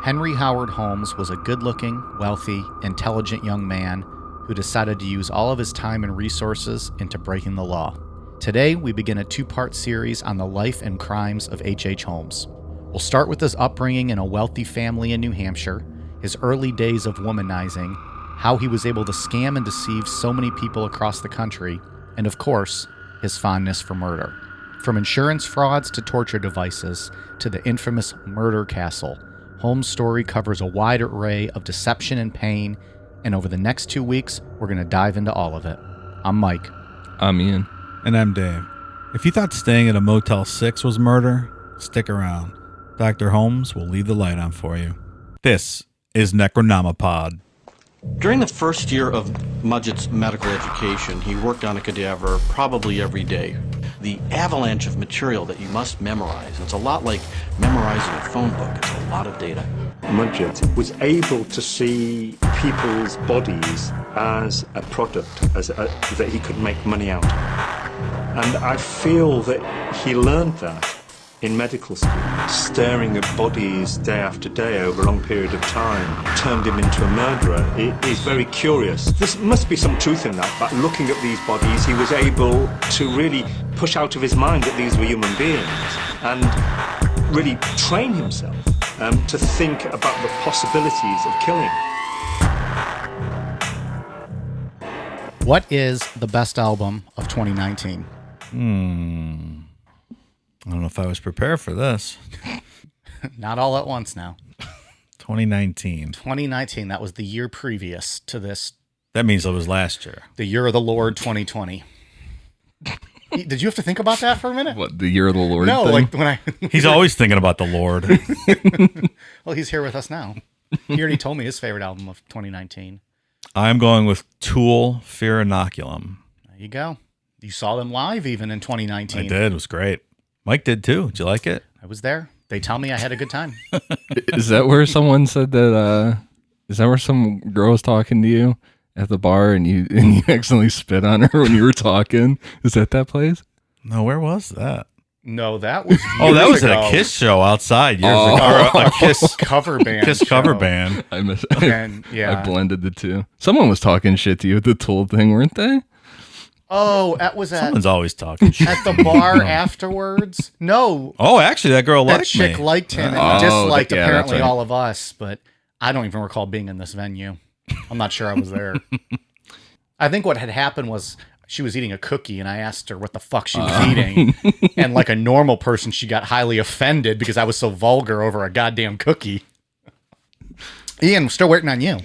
Henry Howard Holmes was a good-looking, wealthy, intelligent young man who decided to use all of his time and resources into breaking the law. Today, we begin a two-part series on the life and crimes of H.H. Holmes. We'll start with his upbringing in a wealthy family in New Hampshire, his early days of womanizing, how he was able to scam and deceive so many people across the country, and of course, his fondness for murder. From insurance frauds to torture devices to the infamous murder castle, Holmes' story covers a wide array of deception and pain, and over the next 2 weeks, we're going to dive into all of it. I'm Mike. I'm Ian. And I'm Dave. If you thought staying at a Motel 6 was murder, stick around. Dr. Holmes will leave the light on for you. This is Necronomipod. During the first year of Mudgett's medical education, he worked on a cadaver probably every day. The avalanche of material that you must memorize, it's a lot like memorizing a phone book. It's a lot of data. Mudgett was able to see people's bodies as a product, that he could make money out of. And I feel that he learned that in medical school. Staring at bodies day after day over a long period of time turned him into a murderer. It is very curious. There must be some truth in that, but looking at these bodies, he was able to really push out of his mind that these were human beings and really train himself to think about the possibilities of killing. What is the best album of 2019? I don't know if I was prepared for this. Not all at once now. 2019. 2019, that was the year previous to this. That means it was last year. The year of the Lord 2020. Did you have to think about that for a minute? What, the year of the Lord No, thing? like when I... He's always thinking about the Lord. Well, he's here with us now. He already told me his favorite album of 2019. I'm going with Tool, Fear Inoculum. There you go. You saw them live even in 2019. I did. It was great. Mike did too. Did you like it? I was there. They tell me I had a good time. Is that where someone said that, is that where some girl was talking to you at the bar and you accidentally spit on her when you were talking? Is that place? No, where was that? No, that was that was ago. at a Kiss show outside years ago. Or a Kiss cover band. Kiss cover band. I missed And, yeah. I blended the two. Someone was talking shit to you at the Tool thing, weren't they? Oh, that was at Someone's always talking shit. at the bar afterwards. No, Oh, actually, that girl that liked chick me. liked him and Oh, disliked yeah, apparently that's right. all of us, but I don't even recall being in this venue. I'm not sure I was there. I think what had happened was she was eating a cookie and I asked her what the fuck she was eating. And like a normal person, she got highly offended because I was so vulgar over a goddamn cookie. Ian, still waiting on you.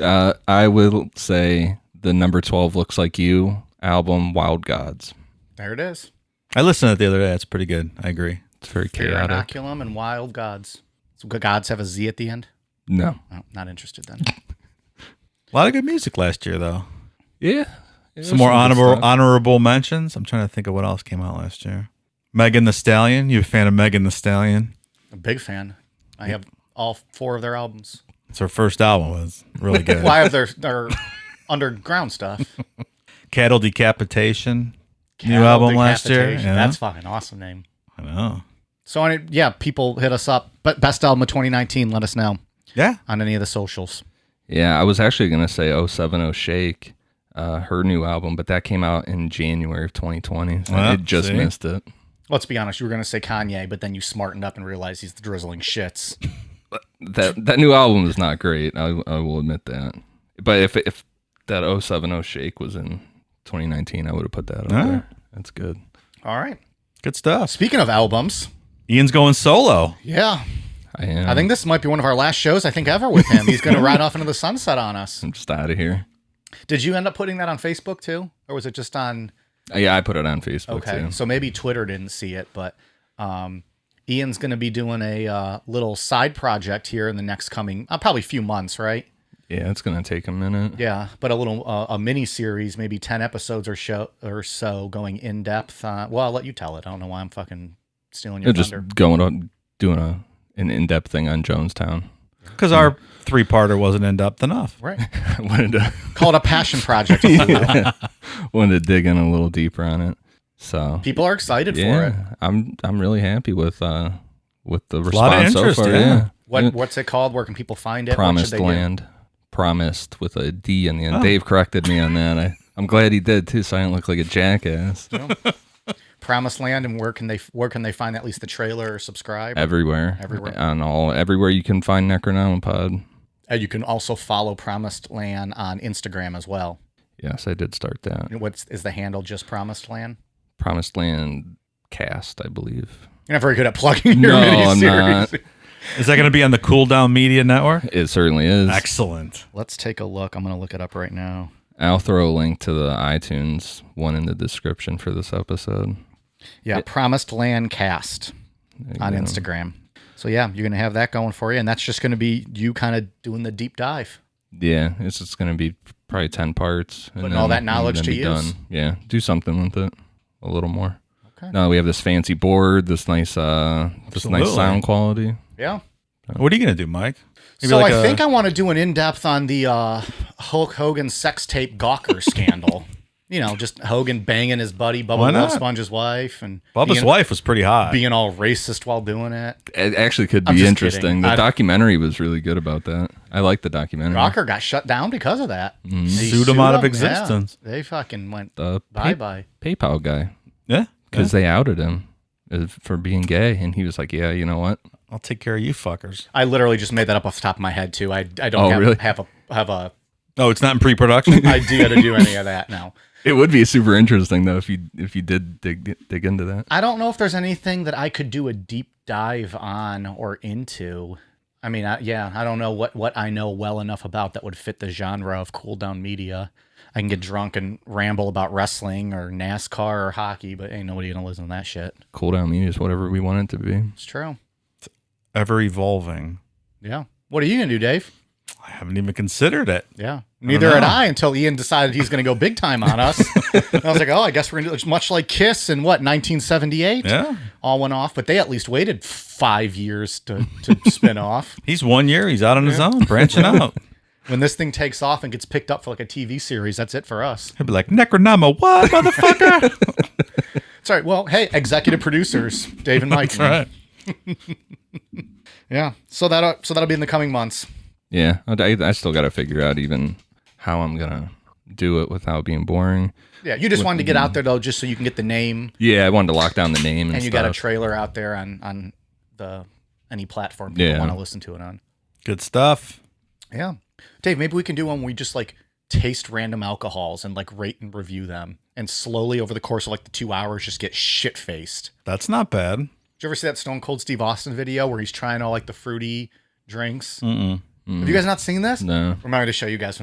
I will say the number 12 Looks Like You album, Wild Gods. There it is. I listened to it the other day. It's pretty good. I agree. It's very Fear chaotic. Inoculum and Wild Gods. So gods have a Z at the end? No. Oh, not interested then. A lot of good music last year, though. Yeah. Some more honorable mentions. I'm trying to think of what else came out last year. Megan Thee Stallion. You a fan of Megan Thee Stallion? A big fan. I have all 4 of their albums. It's her first album. It was really good. Well, I have their underground stuff. Cattle Decapitation. New Cattle album last year. Decapitation. Yeah. That's fucking awesome name. I know. So, yeah, people hit us up. But best album of 2019, let us know Yeah. on any of the socials. Yeah, I was actually going to say 070 Shake, her new album, but that came out in January of 2020. So I just see? missed it. Let's be honest, you were going to say Kanye, but then you smartened up and realized he's the drizzling shits. That new album is not great. I will admit that. But if that 070 Shake was in 2019, I would have put that up there. That's good. All right. Good stuff. Speaking of albums, Ian's going solo. yeah, I am. I think this might be one of our last shows, I think, ever with him. He's going to ride off into the sunset on us. I'm just out of here. Did you end up putting that on Facebook too? Or was it just on... Yeah, I put it on Facebook Okay, too. so maybe Twitter didn't see it, but Ian's going to be doing a little side project here in the next coming, probably few months, right? Yeah, it's going to take a minute. Yeah, but a little a mini series, maybe 10 episodes or so, going in depth. Well, I'll let you tell it. I don't know why I'm fucking stealing your Just thunder. going on doing an in-depth thing on Jonestown. Because our 3-parter wasn't in-depth enough. Right. I wanted to Call it a passion project. If you will. wanted to dig in a little deeper on it. So People are excited for it. yeah, I'm really happy with the A lot of response so interest, far. yeah. What's it called? Where can people find it? Promised What should they do? Land. Promised with a D in the end. Dave corrected me on that. I'm glad he did too, so I didn't look like a jackass. Promised Land, and where can they find at least the trailer or subscribe? Everywhere. Everywhere you can find Necronomipod. And you can also follow Promised Land on Instagram as well. Yes, I did start that. Is the handle just Promised Land? Promised Land Cast, I believe. You're not very good at plugging your No, I'm miniseries. not. Is that going to be on the Cool Down Media Network? It certainly is. Excellent. Let's take a look. I'm going to look it up right now. I'll throw a link to the iTunes one in the description for this episode. Yeah, Promised Land Cast on Instagram. So yeah, you're going to have that going for you, and that's just going to be you kind of doing the deep dive. Yeah, it's just going to be probably 10 parts. Putting all that knowledge to use. Done. Yeah, do something with it a little more. Okay. Now we have this fancy board, this nice sound quality. Yeah. What are you going to do, Mike? Maybe So like I think I want to do an in-depth on the Hulk Hogan sex tape Gawker scandal. You know, just Hogan banging his buddy Why Bubba not? Love Sponge's wife, and Bubba's wife was pretty hot. being all racist while doing it. It actually could I'm be just interesting. kidding. The documentary was really good about that. I like the documentary. Gawker got shut down because of that. They Sued him out of yeah. existence. They fucking went The bye-bye. PayPal guy. Yeah. Because they outed him for being gay. And he was like, yeah, you know what? I'll take care of you fuckers. I literally just made that up off the top of my head too. I don't Oh, have really? a Oh, it's not in pre-production? idea to do any of that now. It would be super interesting, though, if you did dig into that. I don't know if there's anything that I could do a deep dive on or into. I mean, I don't know what I know well enough about that would fit the genre of cool down media. I can get drunk and ramble about wrestling or NASCAR or hockey, but ain't nobody gonna listen to that shit. Cool down media is whatever we want it to be. It's true. Ever evolving. Yeah. What are you gonna do, Dave? I haven't even considered it. Yeah. Neither had I until Ian decided he's going to go big time on us. And I was like, oh, I guess we're going to do it. Much like Kiss in 1978? Yeah. All went off, but they at least waited 5 years to spin off. He's 1 year. He's out on his own, branching out. When this thing takes off and gets picked up for like a TV series, that's it for us. He'll be like, Necronama, what, motherfucker? Sorry. Well, hey, executive producers, Dave and Mike. That's right. Yeah. So that'll be in the coming months. Yeah, I still got to figure out even how I'm going to do it without being boring. Yeah. You just wanted to get out there, though, just so you can get the name. Yeah, I wanted to lock down the name and you stuff. got a trailer out there on any platform people want to listen to it on. Good stuff. Yeah. Dave, maybe we can do one where we just like taste random alcohols and like rate and review them, and slowly over the course of like the 2 hours just get shit faced. That's not bad. Did you ever see that Stone Cold Steve Austin video where he's trying all like the fruity drinks? Mm-mm. Have you guys not seen this? No. I'm going to show you guys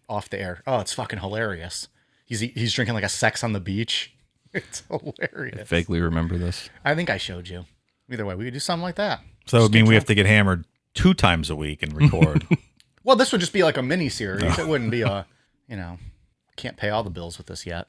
off the air. Oh, it's fucking hilarious. He's drinking like a sex on the beach. It's hilarious. I vaguely remember this. I think I showed you. Either way, we could do something like that. So that would mean we have to get hammered 2 times a week and record. Well, this would just be like a mini series. It wouldn't be can't pay all the bills with this yet.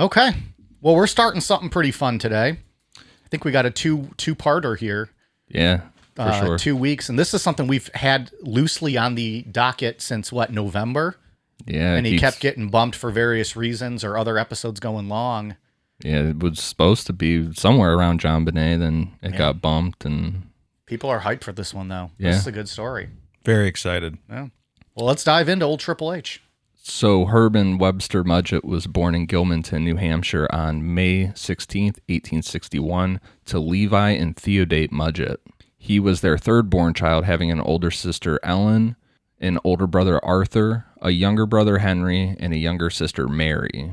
Okay. Well, we're starting something pretty fun today. I think we got a two-parter here. Yeah, for sure. 2 weeks. And this is something we've had loosely on the docket since, November? Yeah. And he kept getting bumped for various reasons or other episodes going long. Yeah, it was supposed to be somewhere around John Bonet, then it got bumped. And People are hyped for this one, though. Yeah. This is a good story. Very excited. Yeah. Well, let's dive into old Triple H. So Herman Webster Mudgett was born in Gilmanton, New Hampshire on May 16th, 1861, to Levi and Theodate Mudgett. He was their third-born child, having an older sister, Ellen, an older brother, Arthur, a younger brother, Henry, and a younger sister, Mary.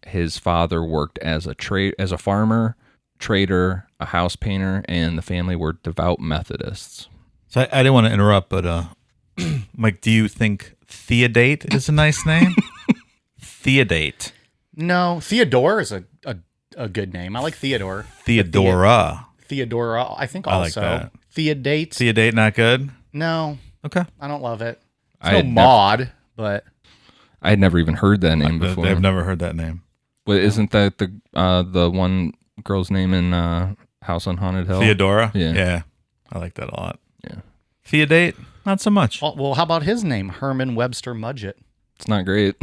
His father worked as a farmer, trader, a house painter, and the family were devout Methodists. So I didn't want to interrupt, but Mike, do you think Theodate is a nice name? Theodate. No, Theodore is a good name. I like Theodore. Theodora. Theodora, I think I like also. that. Theodate. Theodate, not good? No, Okay. I don't love it. I It's no had Maud, but I had never even heard that name before. I've never heard that name. But isn't that the one girl's name in House on Haunted Hill? Theodora? Yeah. Yeah. I like that a lot. Yeah. Theodate? Not so much. well, how about his name, Herman Webster Mudgett? It's not great.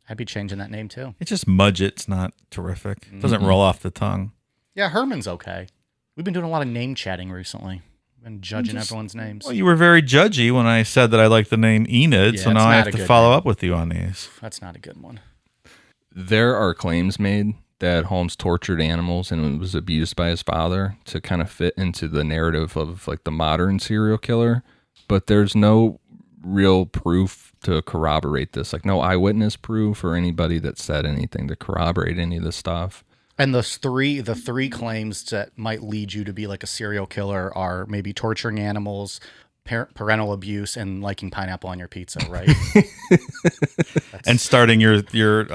I'd be changing that name too. It's just Mudgett. It's not terrific. It doesn't roll off the tongue. Yeah, Herman's okay. We've been doing a lot of name chatting recently. And judging everyone's names. Well, you were very judgy when I said that I like the name Enid, Yeah, so it's now I not have a to good follow name. up with you on these. That's not a good one. There are claims made that Holmes tortured animals and was abused by his father to kind of fit into the narrative of like the modern serial killer, but there's no real proof to corroborate this. Like no eyewitness proof or anybody that said anything to corroborate any of this stuff. And the three claims that might lead you to be like a serial killer are maybe torturing animals, parental abuse, and liking pineapple on your pizza, right? And starting your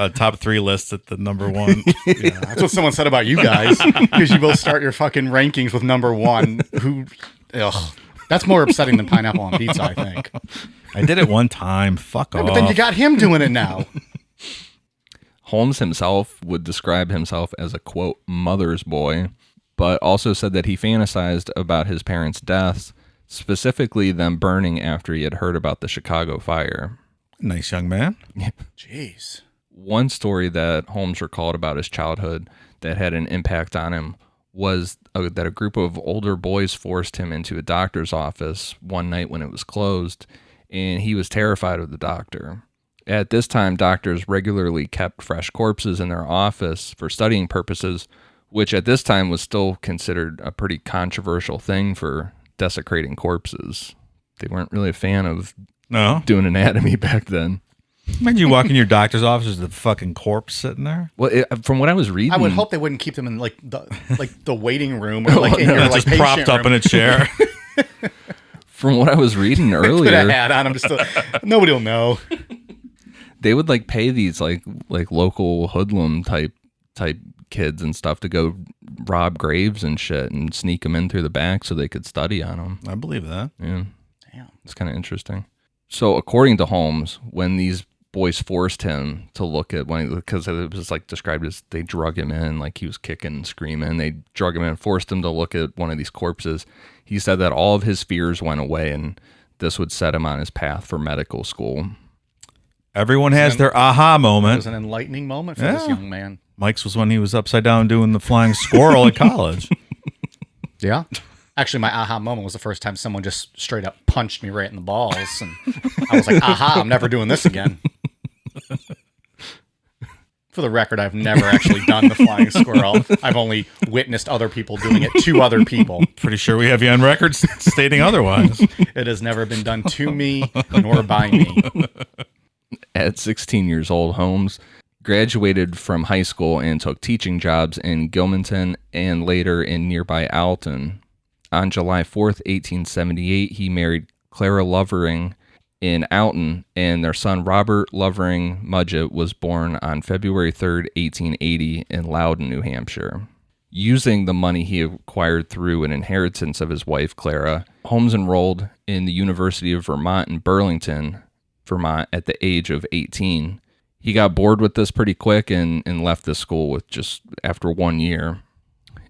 top 3 list at the number 1. Yeah, that's what someone said about you guys, because you both start your fucking rankings with number 1. Ugh, that's more upsetting than pineapple on pizza, I think. I did it one time. Fuck off. But then you got him doing it now. Holmes himself would describe himself as a, quote, mother's boy, but also said that he fantasized about his parents' deaths, specifically them burning after he had heard about the Chicago fire. Nice young man. Jeez. One story that Holmes recalled about his childhood that had an impact on him was that a group of older boys forced him into a doctor's office one night when it was closed, and he was terrified of the doctor. At this time, doctors regularly kept fresh corpses in their office for studying purposes, which at this time was still considered a pretty controversial thing for desecrating corpses. They weren't really a fan of doing anatomy back then. Imagine you walk in your doctor's office, there's the fucking corpse sitting there. Well, from what I was reading, I would hope they wouldn't keep them in like the waiting room or like in your like Just patient propped up room. in a chair. from what I was reading Put a earlier, hat on them. Nobody will know. they would like pay these like local hoodlum type kids and stuff to go rob graves and shit and sneak them in through the back so they could study on them. I believe that. Yeah, Damn. it's kind of interesting. So according to Holmes, when these boys forced him to look at because it was like described as they drug him in, like he was kicking and screaming. They drug him in, forced him to look at one of these corpses. He said that all of his fears went away and this would set him on his path for medical school. Everyone has their aha It moment. was an enlightening moment for this young man. Mike's was when he was upside down doing the flying squirrel at college. Yeah. Actually, my aha moment was the first time someone just straight up punched me right in the balls. And I was like, aha, I'm never doing this again. For the record, I've never actually done the flying squirrel. I've only witnessed other people doing it to other people. Pretty sure we have you on record stating otherwise. It has never been done to me nor by me. At 16 years old, Holmes graduated from high school and took teaching jobs in Gilmanton and later in nearby Alton. On July 4th, 1878, he married Clara Lovering in Alton, and their son Robert Lovering Mudgett was born on February 3rd, 1880 in Loudon, New Hampshire. Using the money he acquired through an inheritance of his wife, Clara, Holmes enrolled in the University of Vermont in Burlington, Vermont at the age of 18. He got bored with this pretty quick and left the school with just after 1 year.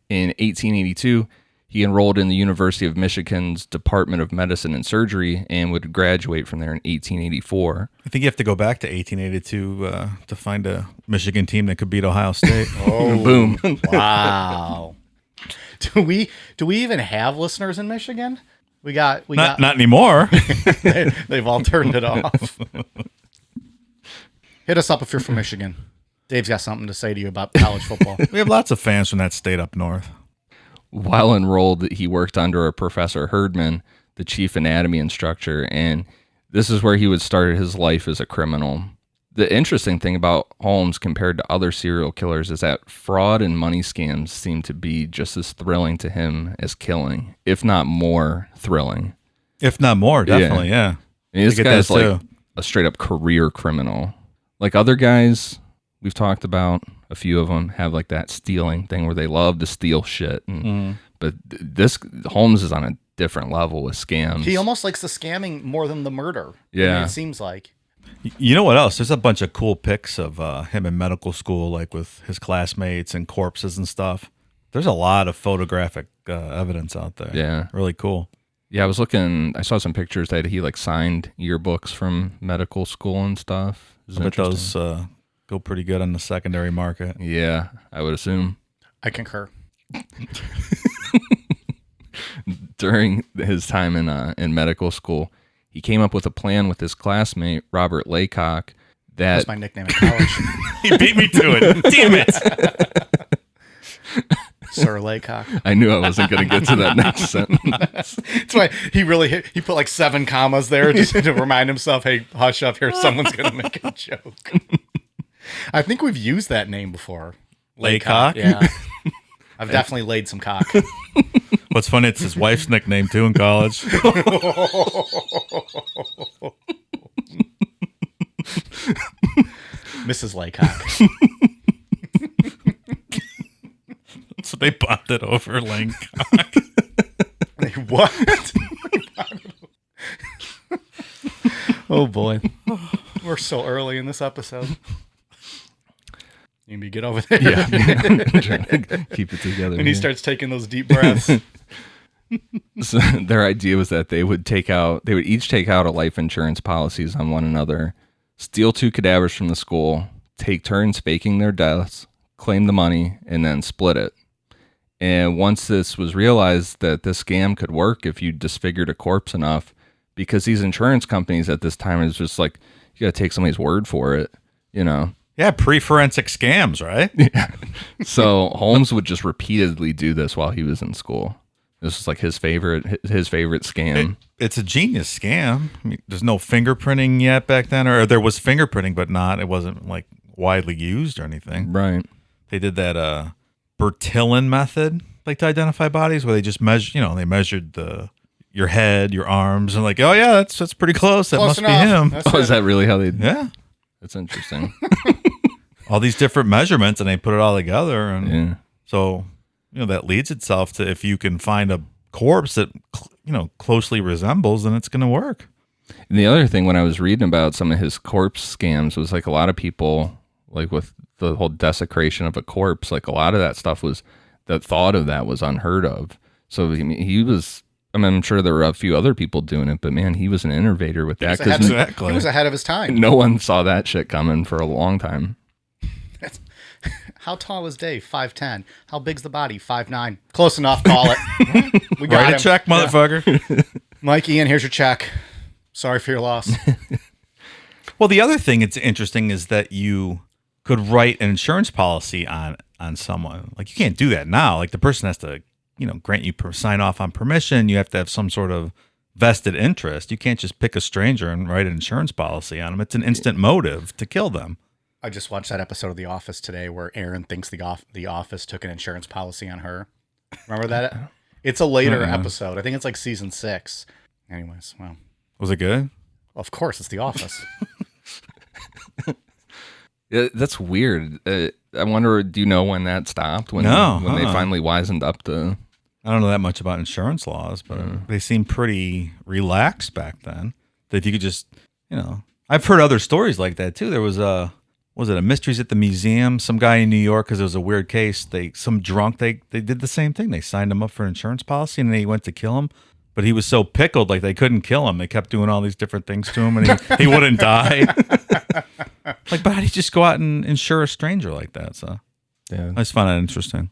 In 1882, he enrolled in the University of Michigan's Department of Medicine and Surgery and would graduate from there in 1884. I think you have to go back to 1882 to find a Michigan team that could beat Ohio State. Oh, Boom. Wow. Do we even have listeners in Michigan? We got Not anymore. they've all turned it off. Hit us up if you're from Michigan. Dave's got something to say to you about college football. We have lots of fans from that state up north. While enrolled, he worked under a Professor Herdman, the chief anatomy instructor, and this is where he would start his life as a criminal. The interesting thing about Holmes compared to other serial killers is that fraud and money scams seem to be just as thrilling to him as killing, if not more thrilling. If not more, definitely, yeah. I mean, this I get guy's that like too. a straight up career criminal. Like other guys we've talked about, a few of them have like that stealing thing where they love to steal shit. But this Holmes is on a different level with scams. He almost likes the scamming more than the murder. Yeah. I mean, it seems like. You know what else? There's a bunch of cool pics of him in medical school, like with his classmates and corpses and stuff. There's a lot of photographic evidence out there. Yeah. Really cool. Yeah, I saw some pictures that he like signed yearbooks from medical school and stuff. I bet those go pretty good on the secondary market. Yeah, I would assume. I concur. During his time in medical school, he came up with a plan with his classmate, Robert Laycock, That's that my nickname in college. He beat me to it. Damn it. Sir Laycock. I knew I wasn't going to get to that next sentence. That's why he put like 7 commas there just to remind himself, hey, hush up here, someone's going to make a joke. I think we've used that name before. Laycock? Yeah. I've definitely laid some cock. What's funny, it's his wife's nickname too in college. Mrs. Laycock. So they bonded over laying cock. What? Oh boy. We're so early in this episode. You need to get over there. Yeah, I'm trying to keep it together. And he starts taking those deep breaths. So their idea was that they would each take out a life insurance policies on one another, steal 2 cadavers from the school, take turns faking their deaths, claim the money, and then split it. And once this was realized that this scam could work if you disfigured a corpse enough, because these insurance companies at this time is just like, you got to take somebody's word for it, you know? Yeah, pre-forensic scams, right? Yeah. So Holmes would just repeatedly do this while he was in school. This was like his favorite scam. It's a genius scam. I mean, there's no fingerprinting yet back then, or there was fingerprinting, but it wasn't like widely used or anything. Right. They did that Bertillon method, like to identify bodies, where they just they measured your head, your arms, and like, oh yeah, that's pretty close. That Close must enough. be him. That's Is that really how they? Yeah, That's interesting. all these different measurements, and they put it all together, and Yeah. so that leads itself to, if you can find a corpse that closely resembles, then it's going to work. And the other thing, when I was reading about some of his corpse scams, was like a lot of people, like with the whole desecration of a corpse, like a lot of that stuff the thought of that was unheard of. So he was, I'm sure there were a few other people doing it, but man, he was an innovator with that, because He was ahead of his time. no one saw that shit coming for a long time. How tall is Dave? 5'10". How big's the body? 5'9". Close enough. Call it. We got Write him. a check, motherfucker. Mike, Ian, here's your check. Sorry for your loss. Well, the other thing that's interesting is that you could write an insurance policy on someone. Like, you can't do that now. Like, the person has to, grant you sign off on permission. You have to have some sort of vested interest. You can't just pick a stranger and write an insurance policy on them. It's an instant motive to kill them. I just watched that episode of The Office today where Aaron thinks the Office took an insurance policy on her. Remember that? It's a later episode. I think it's like season 6. Anyways, well. Was it good? Of course, it's The Office. Yeah, that's weird. I wonder, do you know when that stopped? When they finally wisened up to... I don't know that much about insurance laws, but they seemed pretty relaxed back then. That if you could just, I've heard other stories like that too. There was a Mysteries at the Museum? Some guy in New York, because it was a weird case. Some drunk, they did the same thing. They signed him up for an insurance policy, and they went to kill him. But he was so pickled, like they couldn't kill him. They kept doing all these different things to him, and he wouldn't die. Like, but how do you just go out and insure a stranger like that? So Yeah. I just found that interesting.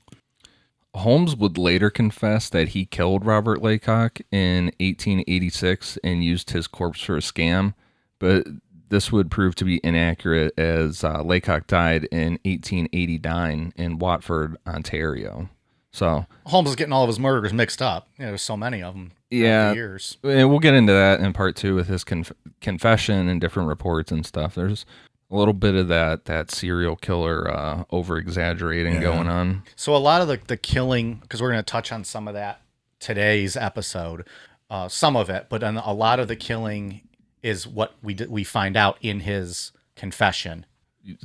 Holmes would later confess that he killed Robert Laycock in 1886 and used his corpse for a scam, but this would prove to be inaccurate, as Laycock died in 1889 in Watford, Ontario. So Holmes is getting all of his murders mixed up. There's so many of them. yeah, Years. and we'll get into that in part 2 with his confession and different reports and stuff. There's a little bit of that serial killer over exaggerating going on. So a lot of the killing, because we're going to touch on some of that today's episode, some of it, but a lot of the killing is what we find out in his confession. We're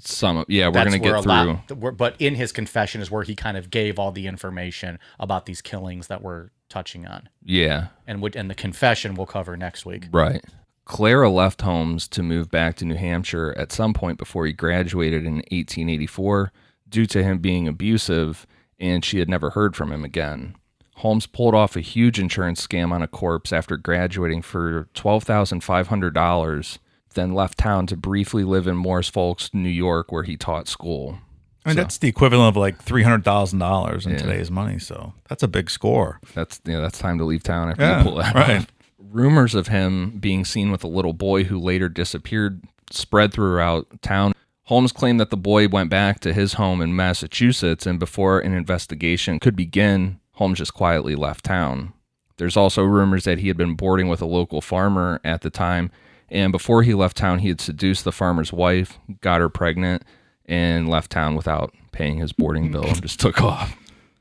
going to get through. But in his confession is where he kind of gave all the information about these killings that we're touching on. Yeah. And the confession we'll cover next week. Right. Clara left Holmes to move back to New Hampshire at some point before he graduated in 1884 due to him being abusive, and she had never heard from him again. Holmes pulled off a huge insurance scam on a corpse after graduating for $12,500, then left town to briefly live in Morris Folks, New York, where he taught school. I mean, So- that's the equivalent of like $300,000 in today's money. So that's a big score. That's time to leave town after Yeah, you pull that right. off. Rumors of him being seen with a little boy who later disappeared spread throughout town. Holmes claimed that the boy went back to his home in Massachusetts, and before an investigation could begin, Holmes just quietly left town. There's also rumors that he had been boarding with a local farmer at the time, and before he left town, he had seduced the farmer's wife, got her pregnant, and left town without paying his boarding bill and just took off.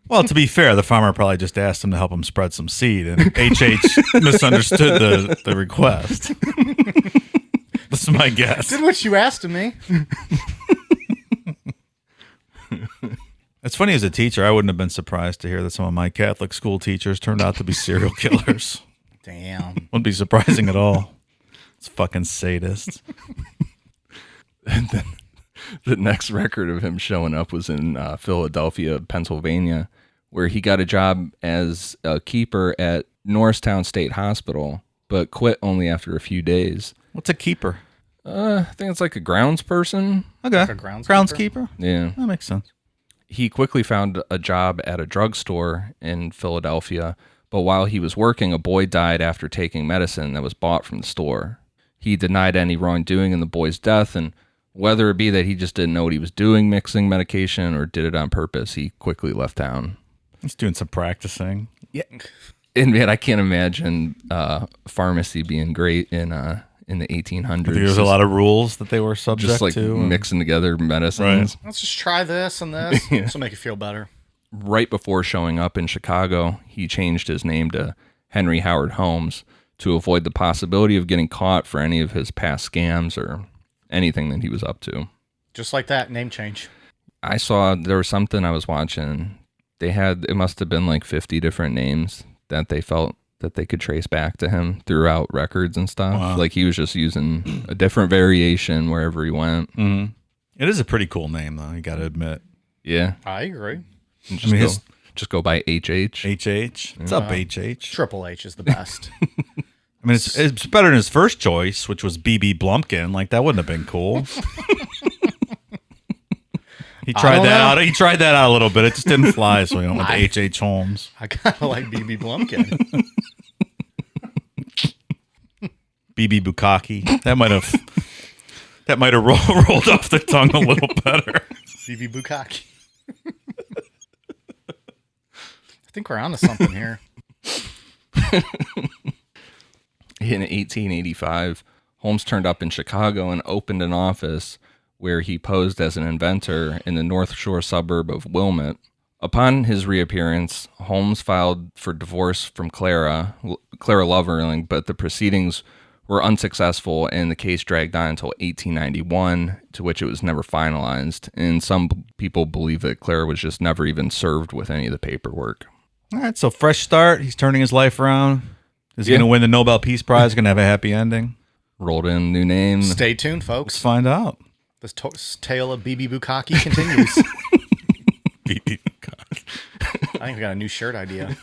Well, to be fair, the farmer probably just asked him to help him spread some seed, and HH misunderstood the request. This is my guess. Did what you asked of me. It's funny, as a teacher, I wouldn't have been surprised to hear that some of my Catholic school teachers turned out to be serial killers. Damn. Wouldn't be surprising at all. It's fucking sadists. And then the next record of him showing up was in Philadelphia, Pennsylvania, where he got a job as a keeper at Norristown State Hospital, but quit only after a few days. What's a keeper? I think it's like a grounds person. Okay. a groundskeeper? Groundskeeper? Yeah. That makes sense. He quickly found a job at a drugstore in Philadelphia, but while he was working, a boy died after taking medicine that was bought from the store. He denied any wrongdoing in the boy's death, and whether it be that he just didn't know what he was doing mixing medication or did it on purpose, he quickly left town. He's doing some practicing. Yeah. And man, I can't imagine pharmacy being great in the 1800s. There's a lot of rules that they were subject just like to. mixing together medicines. Let's just try this and this. This will make you feel better. Right before showing up in Chicago, he changed his name to Henry Howard Holmes to avoid the possibility of getting caught for any of his past scams or anything that he was up to. Just like that, name change. I saw there was something I was watching. It must have been like 50 different names that they felt that they could trace back to him throughout records and stuff. Wow. Like he was just using a different variation wherever he went. Mm-hmm. It is a pretty cool name, though, you got to admit. Yeah. I agree. And just go by HH. HH. What's up, HH? Triple H is the best. I mean, it's better than his first choice, which was BB Blumpkin. Like, that wouldn't have been cool. He tried that out. He tried that out a little bit. It just didn't fly, so he went with H.H. Holmes. I kind of like BB Blumpkin. BB Bukkake. That might have rolled off the tongue a little better. BB Bukkake. I think we're onto something here. In 1885, Holmes turned up in Chicago and opened an office where he posed as an inventor in the North Shore suburb of Wilmette. Upon his reappearance, Holmes filed for divorce from Clara Loverling, but the proceedings were unsuccessful and the case dragged on until 1891, to which it was never finalized. And some people believe that Clara was just never even served with any of the paperwork. All right, so fresh start. He's turning his life around. Is he going to win the Nobel Peace Prize? Going to have a happy ending? Rolled in new name. Stay tuned, Let's folks. find out. This tale of BB Bukkake continues. BB I think we got a new shirt idea.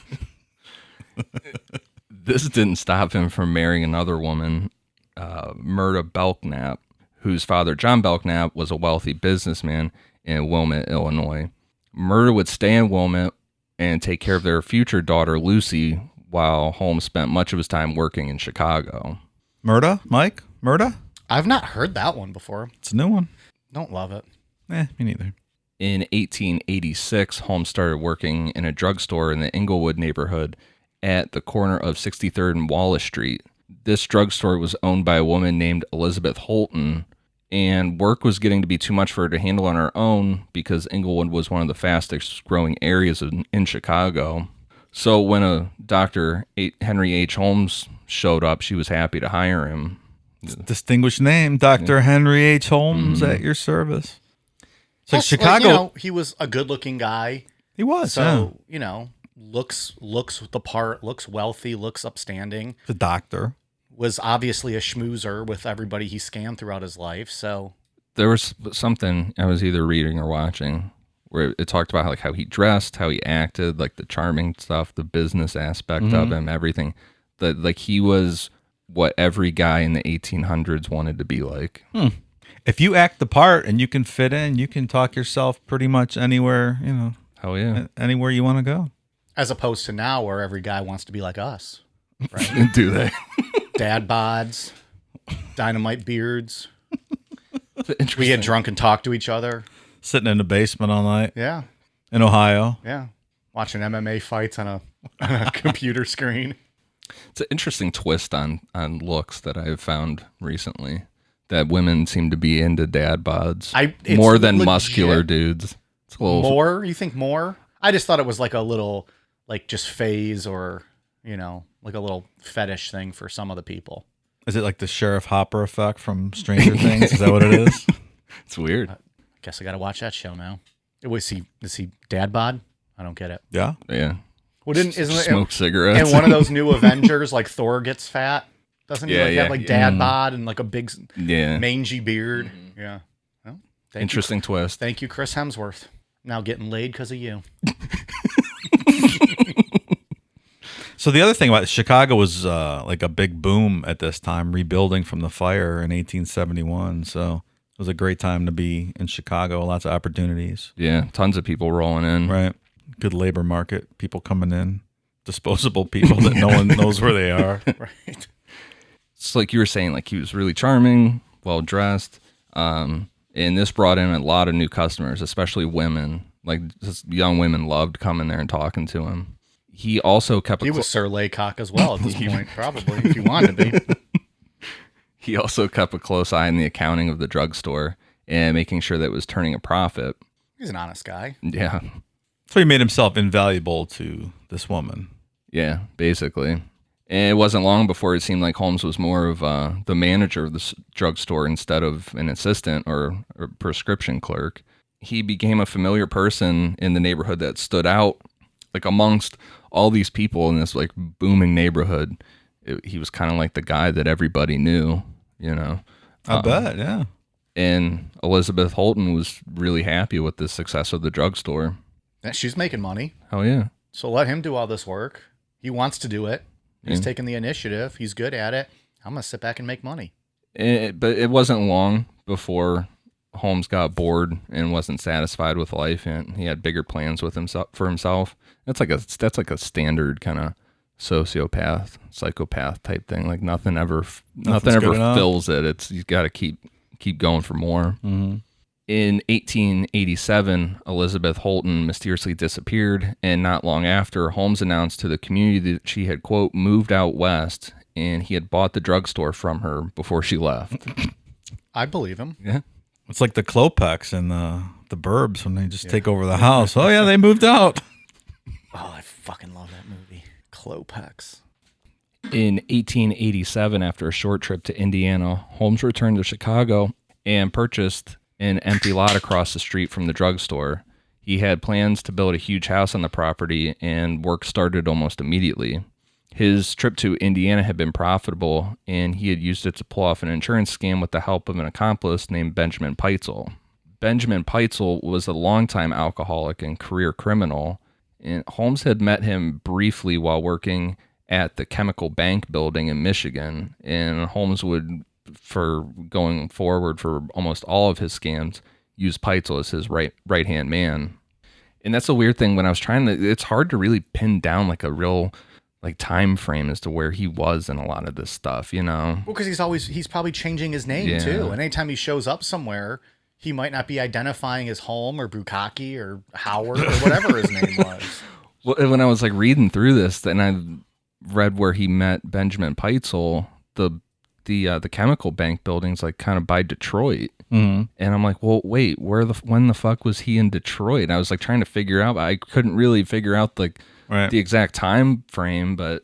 This didn't stop him from marrying another woman, Myrta Belknap, whose father, John Belknap, was a wealthy businessman in Wilmette, Illinois. Myrta would stay in Wilmette and take care of their future daughter, Lucy, while Holmes spent much of his time working in Chicago. Murda? Mike? Murda? I've not heard that one before. It's a new one. Don't love it. Me neither. In 1886, Holmes started working in a drugstore in the Inglewood neighborhood at the corner of 63rd and Wallace Street. This drugstore was owned by a woman named Elizabeth Holton, and work was getting to be too much for her to handle on her own because Inglewood was one of the fastest growing areas in Chicago. So when a Dr. Henry H. Holmes showed up, she was happy to hire him. Distinguished name, Dr. Henry H. Holmes, at your service. So Plus, Chicago, he was a good-looking guy. he was. So, looks the part, looks wealthy, looks upstanding. The doctor. Was obviously a schmoozer with everybody he scammed throughout his life. So There was something I was either reading or watching where it talked about how he dressed, how he acted, like the charming stuff, the business aspect of him, everything. That like he was what every guy in the 1800s wanted to be like. If you act the part and you can fit in, you can talk yourself pretty much anywhere, Hell yeah. anywhere you want to go. As opposed to now where every guy wants to be like us. Right? Do they? Dad bods, dynamite beards. Interesting. We get drunk and talk to each other. Sitting in the basement all night Yeah. in Ohio. Yeah. Watching MMA fights on a computer screen. It's an interesting twist on looks that I've found recently. That women seem to be into dad bods It's more than legit. muscular dudes. It's a little More? You think more? I just thought it was like a little, like just phase or, like a little fetish thing for some of the people. Is it like the Sheriff Hopper effect from Stranger Things? Is that what it is? It's weird. I guess I got to watch that show now. Is he dad bod? I don't get it. Yeah. Yeah. Well, isn't it Smoke cigarettes. in one of those new Avengers, like Thor gets fat? Doesn't he Yeah, have like dad bod and like a big Yeah. mangy beard? Yeah. Well, Interesting twist. Thank you, Chris Hemsworth. Now getting laid because of you. So the other thing about Chicago was like a big boom at this time, rebuilding from the fire in 1871. So it was a great time to be in Chicago. Lots of opportunities. Yeah. Tons of people rolling in. Right. Good labor market. People coming in. Disposable people that no one knows where they are. Right. It's like you were saying, like he was really charming, well dressed. And this brought in a lot of new customers, especially women. Like just young women loved coming there and talking to him. He also kept He was Sir Laycock as well at this point, probably, if you wanted to be. He also kept a close eye on the accounting of the drugstore and making sure that it was turning a profit. He's an honest guy. Yeah. So he made himself invaluable to this woman. Yeah, basically. And it wasn't long before it seemed like Holmes was more of the manager of the drugstore instead of an assistant or prescription clerk. He became a familiar person in the neighborhood that stood out, like amongst all these people in this like booming neighborhood. He was kind of like the guy that everybody knew, I bet, yeah. And Elizabeth Holton was really happy with the success of the drugstore. Yeah, she's making money, Oh yeah. so let him do all this work. He wants to do it. He's Yeah. taking the initiative. He's good at it. I'm going to sit back and make money. But it wasn't long before Holmes got bored and wasn't satisfied with life, and he had bigger plans with himself. That's like a standard kind of psychopath type thing. Like nothing ever Nothing's good enough. fills it. It's you got to keep going for more. Mm-hmm. In 1887, Elizabeth Holton mysteriously disappeared, and not long after, Holmes announced to the community that she had, quote, moved out west, and he had bought the drugstore from her before she left. I believe him. Yeah. It's like the Klopex and the Burbs when they just take over the house. Oh, yeah, they moved out. Oh, I fucking love that movie. Klopex. In 1887, after a short trip to Indiana, Holmes returned to Chicago and purchased an empty lot across the street from the drugstore. He had plans to build a huge house on the property, and work started almost immediately. His trip to Indiana had been profitable, and he had used it to pull off an insurance scam with the help of an accomplice named Benjamin Peitzel. Benjamin Peitzel was a longtime alcoholic and career criminal, and Holmes had met him briefly while working at the Chemical Bank building in Michigan, and Holmes would, for going forward for almost all of his scams, use Peitzel as his right-hand man. And that's a weird thing when I was it's hard to really pin down like a real like time frame as to where he was in a lot of this stuff, Well, because he's probably changing his name Yeah. too. And anytime he shows up somewhere, he might not be identifying as Holm or Bukaki or Howard or whatever his name was. Well, when I was like reading through this, and I read where he met Benjamin Peitzel, the Chemical Bank building's like kind of by Detroit. Mm-hmm. And I'm like, well, wait, when the fuck was he in Detroit? And I was like trying to figure out, but I couldn't really figure out like Right. the exact time frame, but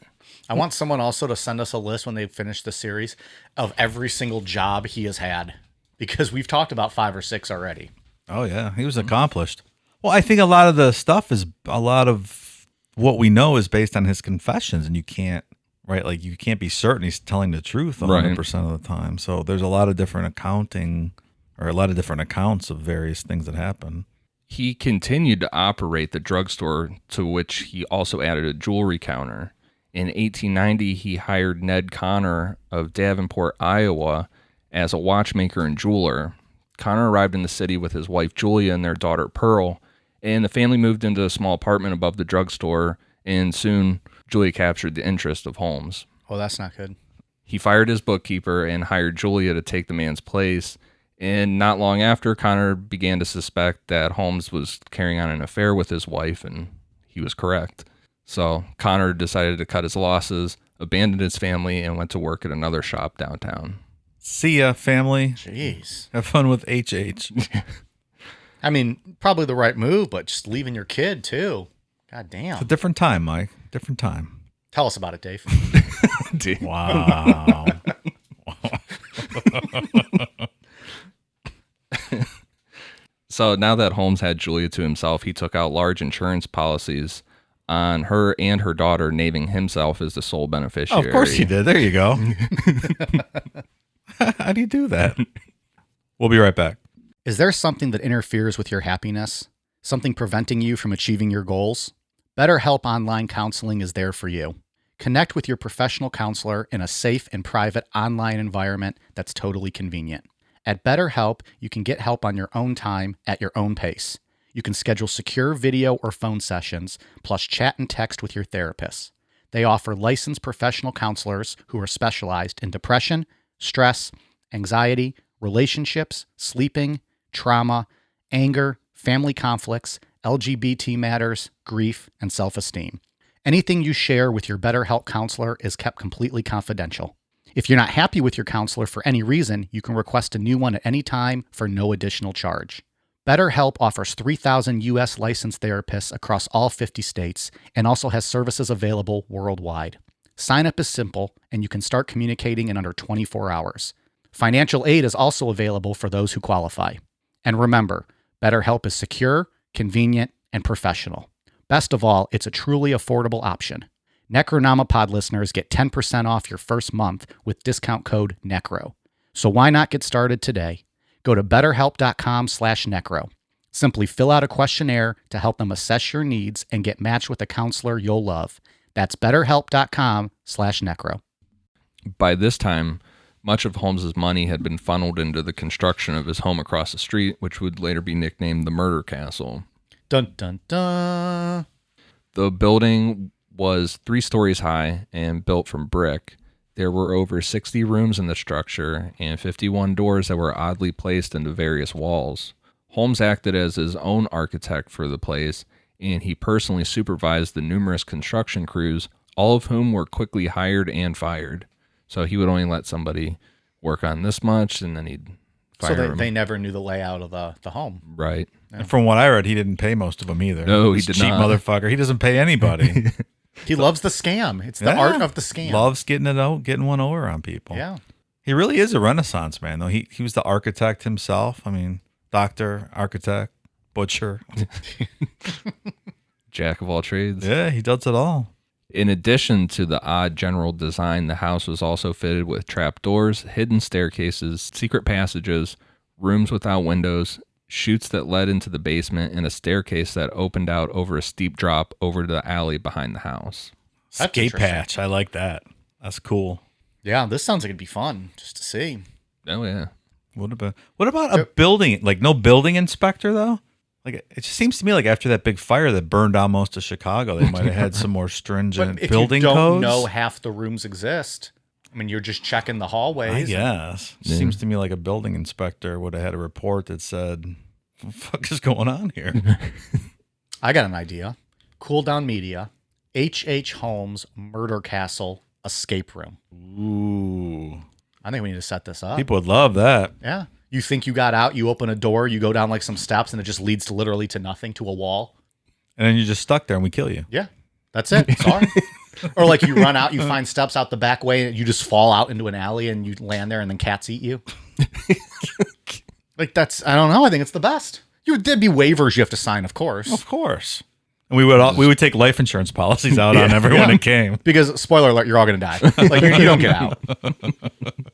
I want someone also to send us a list when they finish the series of every single job he has had, because we've talked about 5 or 6 already. Oh, yeah. He was accomplished. Well, I think a lot of the stuff is a lot of what we know is based on his confessions, and you can't, right? Like you can't be certain he's telling the truth 100% of the time. So there's a lot of different accounting or a lot of different accounts of various things that happen. he continued to operate the drugstore, to which he also added a jewelry counter. In 1890, he hired Ned Connor of Davenport, Iowa, as a watchmaker and jeweler. Connor arrived in the city with his wife Julia and their daughter Pearl, and the family moved into a small apartment above the drugstore, and soon Julia captured the interest of Holmes. Oh, that's not good. He fired his bookkeeper and hired Julia to take the man's place, and not long after, Connor began to suspect that Holmes was carrying on an affair with his wife, and he was correct. So Connor decided to cut his losses, abandoned his family, and went to work at another shop downtown. See ya, family. Jeez. Have fun with HH. I mean, probably the right move, but just leaving your kid too. God damn. It's a different time, Mike. Different time. Tell us about it, Dave. Wow. So now that Holmes had Julia to himself, he took out large insurance policies on her and her daughter, naming himself as the sole beneficiary. Of course he did. There you go. How do you do that? We'll be right back. Is there something that interferes with your happiness? Something preventing you from achieving your goals? BetterHelp Online Counseling is there for you. Connect with your professional counselor in a safe and private online environment that's totally convenient. At BetterHelp, you can get help on your own time at your own pace. You can schedule secure video or phone sessions, plus chat and text with your therapist. They offer licensed professional counselors who are specialized in depression, stress, anxiety, relationships, sleeping, trauma, anger, family conflicts, LGBT matters, grief, and self-esteem. Anything you share with your BetterHelp counselor is kept completely confidential. If you're not happy with your counselor for any reason, you can request a new one at any time for no additional charge. BetterHelp offers 3,000 U.S. licensed therapists across all 50 states and also has services available worldwide. Sign up is simple, and you can start communicating in under 24 hours. Financial aid is also available for those who qualify. And remember, BetterHelp is secure, convenient, and professional. Best of all, it's a truly affordable option. Necronomipod listeners get 10% off your first month with discount code NECRO. So why not get started today? Go to betterhelp.com/necro. Simply fill out a questionnaire to help them assess your needs and get matched with a counselor you'll love. That's betterhelp.com/necro. By this time, much of Holmes's money had been funneled into the construction of his home across the street, which would later be nicknamed the Murder Castle. Dun, dun, dun. The building was 3 stories high and built from brick. There were over 60 rooms in the structure and 51 doors that were oddly placed into various walls. Holmes acted as his own architect for the place, and he personally supervised the numerous construction crews, all of whom were quickly hired and fired. So he would only let somebody work on this much, and then he'd fire So them. they never knew the layout of the home. Right. And from what I read, he didn't pay most of them either. No, he This did cheap not. motherfucker. He doesn't pay anybody. He loves the scam. It's the Yeah. art of the scam. Loves getting it out, getting one over on people. Yeah. He really is a Renaissance man, though. He was the architect himself. I mean, doctor, architect, butcher. Jack of all trades. Yeah, he does it all. In addition to the odd general design, the house was also fitted with trapdoors, hidden staircases, secret passages, rooms without windows, chutes that led into the basement, and a staircase that opened out over a steep drop over to the alley behind the house. That's Skate interesting. patch. I like that. That's cool. Yeah, this sounds like it'd be fun just to see. Oh, yeah. What about a building? Like no building inspector though? Like it just seems to me like after that big fire that burned down most of Chicago, they might have had some more stringent But if building you don't codes. know half the rooms exist, I mean, you're just checking the hallways. I guess. Seems to me like a building inspector would have had a report that said, "What the fuck is going on here?" I got an idea. Cool Down Media, H.H. Holmes Murder Castle Escape Room. Ooh. I think we need to set this up. People would love that. Yeah. You think you got out, you open a door, you go down like some steps, and it just leads to literally to nothing, to a wall. And then you're just stuck there and we kill you. Yeah. That's it. Sorry. Or like you run out, you find steps out the back way, and you just fall out into an alley and you land there and then cats eat you. Like that's, I don't know. I think it's the best. There'd be waivers you have to sign, of course. Of course. And we would take life insurance policies out on everyone that came. Because, spoiler alert, you're all going to die. Like, you don't get out.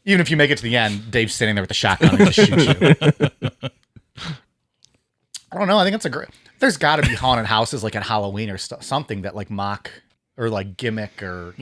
Even if you make it to the end, Dave's sitting there with the shotgun and just shoots you. I don't know. I think it's a great... There's got to be haunted houses, like at Halloween or something that, like, mock or, like, gimmick or,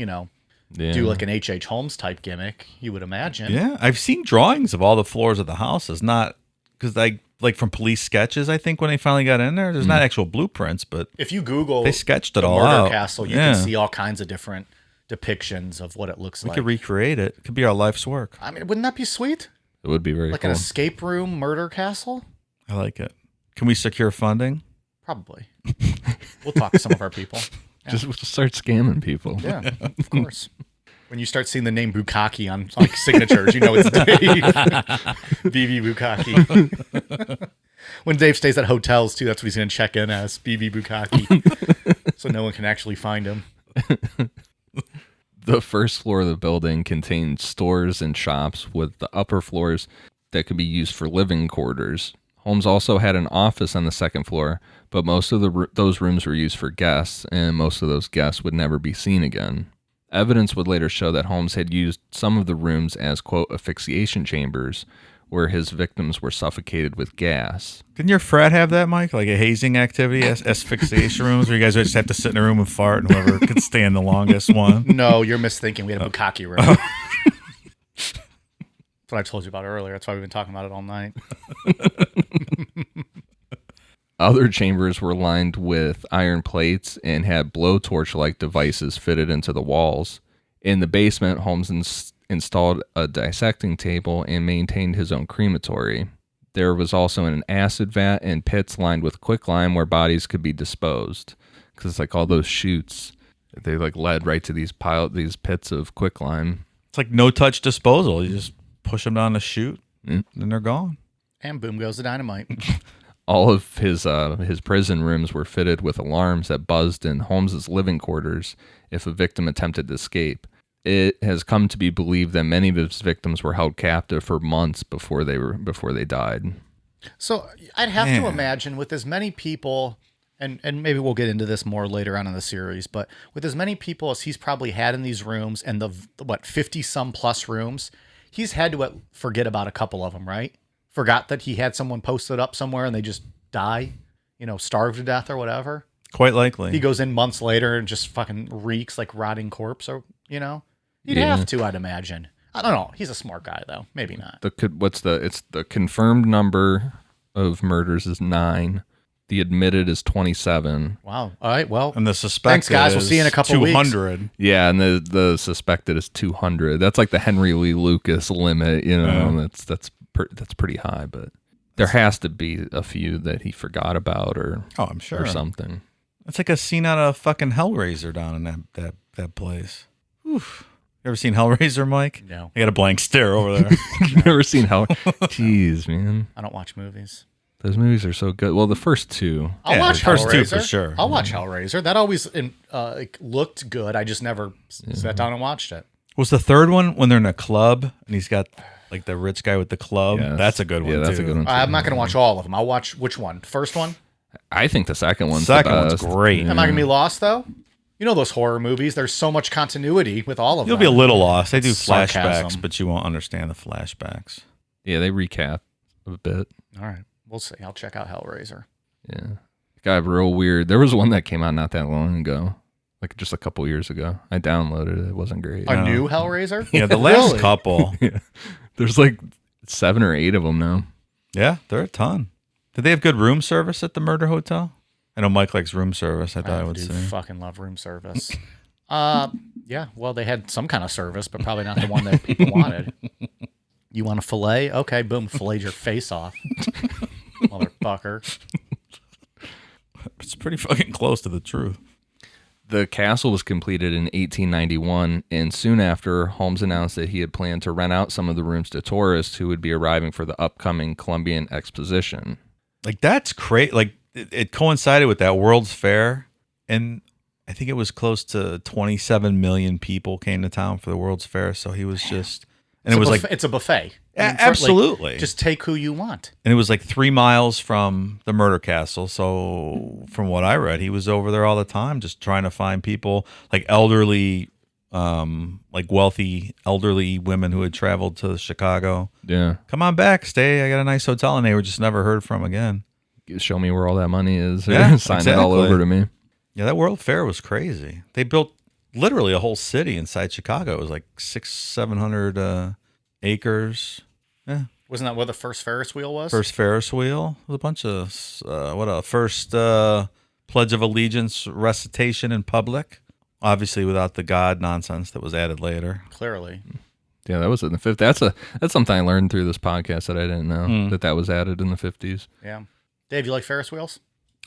do like an H.H. Holmes type gimmick, you would imagine. Yeah, I've seen drawings of all the floors of the houses, not because like from police sketches. I think when they finally got in there, there's not actual blueprints, but If you Google they sketched it the all murder out. castle, you Yeah. can see all kinds of different depictions of what it looks we like. could recreate it. It could be our life's work. I mean, wouldn't that be sweet? It would be very Like cool. an escape room murder castle? I like it. Can we secure funding? Probably. We'll talk to some of our people. Just start scamming people. Yeah, of course. When you start seeing the name Bukkake on like signatures, you know it's Dave. BB Bukkake. When Dave stays at hotels too, that's what he's going to check in as, BB Bukkake. So no one can actually find him. The first floor of the building contained stores and shops, with the upper floors that could be used for living quarters. Holmes also had an office on the second floor, but most of those rooms were used for guests, and most of those guests would never be seen again. Evidence would later show that Holmes had used some of the rooms as, quote, asphyxiation chambers, where his victims were suffocated with gas. Didn't your frat have that, Mike? Like a hazing activity, asphyxiation rooms, where you guys would just have to sit in a room and fart, and whoever could stand the longest one. No, you're misthinking. We had a Bukkake room. That's what I told you about earlier. That's why we've been talking about it all night. Other chambers were lined with iron plates and had blowtorch-like devices fitted into the walls. In the basement, Holmes installed a dissecting table and maintained his own crematory. There was also an acid vat and pits lined with quicklime where bodies could be disposed. Because it's like all those chutes, they like led right to these pits of quicklime. It's like no-touch disposal. You just push them down the chute, and they're gone. And boom goes the dynamite. All of his prison rooms were fitted with alarms that buzzed in Holmes's living quarters if a victim attempted to escape. It has come to be believed that many of his victims were held captive for months before they died. So I'd have to imagine with as many people, and maybe we'll get into this more later on in the series, but with as many people as he's probably had in these rooms and the 50 some plus rooms, he's had to forget about a couple of them, right? Forgot that he had someone posted up somewhere and they just die, starved to death or whatever. Quite likely. He goes in months later and just fucking reeks like rotting corpse, or You'd have to, I'd imagine. I don't know. He's a smart guy, though. Maybe not. It's the confirmed number of murders is 9. The admitted is 27. Wow. All right. Well, and the suspected thanks, guys. We'll see you in a couple 200. weeks. Yeah, and the suspected is 200. That's like the Henry Lee Lucas limit. That's pretty high, but there has to be a few that he forgot about, or I'm sure, or something. It's like a scene out of fucking Hellraiser down in that place. Oof. You ever seen Hellraiser, Mike? No. I got a blank stare over there. You've never seen Hell? Jeez, man. I don't watch movies. Those movies are so good. Well, the first two. I'll watch the first Hellraiser. two for sure. I'll watch Hellraiser. That always looked good. I just never sat down and watched it. Was the third one when they're in a club and he's got like the rich guy with the club? Yes. That's a good one. Yeah, that's too. a good one. I'm not going to watch all of them. I'll watch which one? First one? I think the second one's Second the one's best. great. Am I going to be lost, though? You know those horror movies, there's so much continuity with all of You'll them. be a little lost. They do flashbacks, Sarcasm. but you won't understand the flashbacks. Yeah, they recap a bit. All right. We'll see. I'll check out Hellraiser. Yeah. It got real weird. There was one that came out not that long ago, like just a couple years ago. I downloaded it. It wasn't great. A new Hellraiser? Yeah, the last Really? couple. Yeah. There's like 7 or 8 of them now. Yeah, they're a ton. Did they have good room service at the murder hotel? I know Mike likes room service. I thought I would do say. fucking love room service. Yeah, well, they had some kind of service, but probably not the one that people wanted. You want a fillet? Okay, boom, filleted your face off. Motherfucker. It's pretty fucking close to the truth. The castle was completed in 1891, and soon after, Holmes announced that he had planned to rent out some of the rooms to tourists who would be arriving for the upcoming Columbian Exposition. Like, that's great. Like, it coincided with that World's Fair, and I think it was close to 27 million people came to town for the World's Fair. So he was just, and it was like, it's a buffet. absolutely. Just take who you want. And it was like 3 miles from the murder castle. So from what I read, he was over there all the time, just trying to find people like elderly, like wealthy elderly women who had traveled to Chicago. Yeah. Come on back, stay. I got a nice hotel, and they were just never heard from again. Show me where all that money is. Yeah, Sign it all exactly. over to me. Yeah, that World Fair was crazy. They built literally a whole city inside Chicago. It was like 600-700 acres. Yeah. Wasn't that where the first Ferris wheel was? First Ferris wheel. It was a bunch of first Pledge of Allegiance recitation in public. Obviously, without the God nonsense that was added later. Clearly. Yeah, that was in the 50s. That's something I learned through this podcast that I didn't know that was added in the 50s. Yeah. Dave, you like Ferris wheels?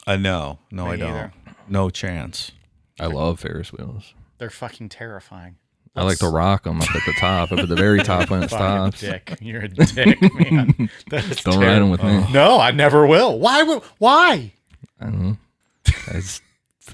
No, Me I don't. either. No chance. I love Ferris wheels. They're fucking terrifying. I like to rock them up at the top, up at the very top when it stops. Dick. You're a dick, man. That's Don't ride them with me. No, I never will. Why? I don't know.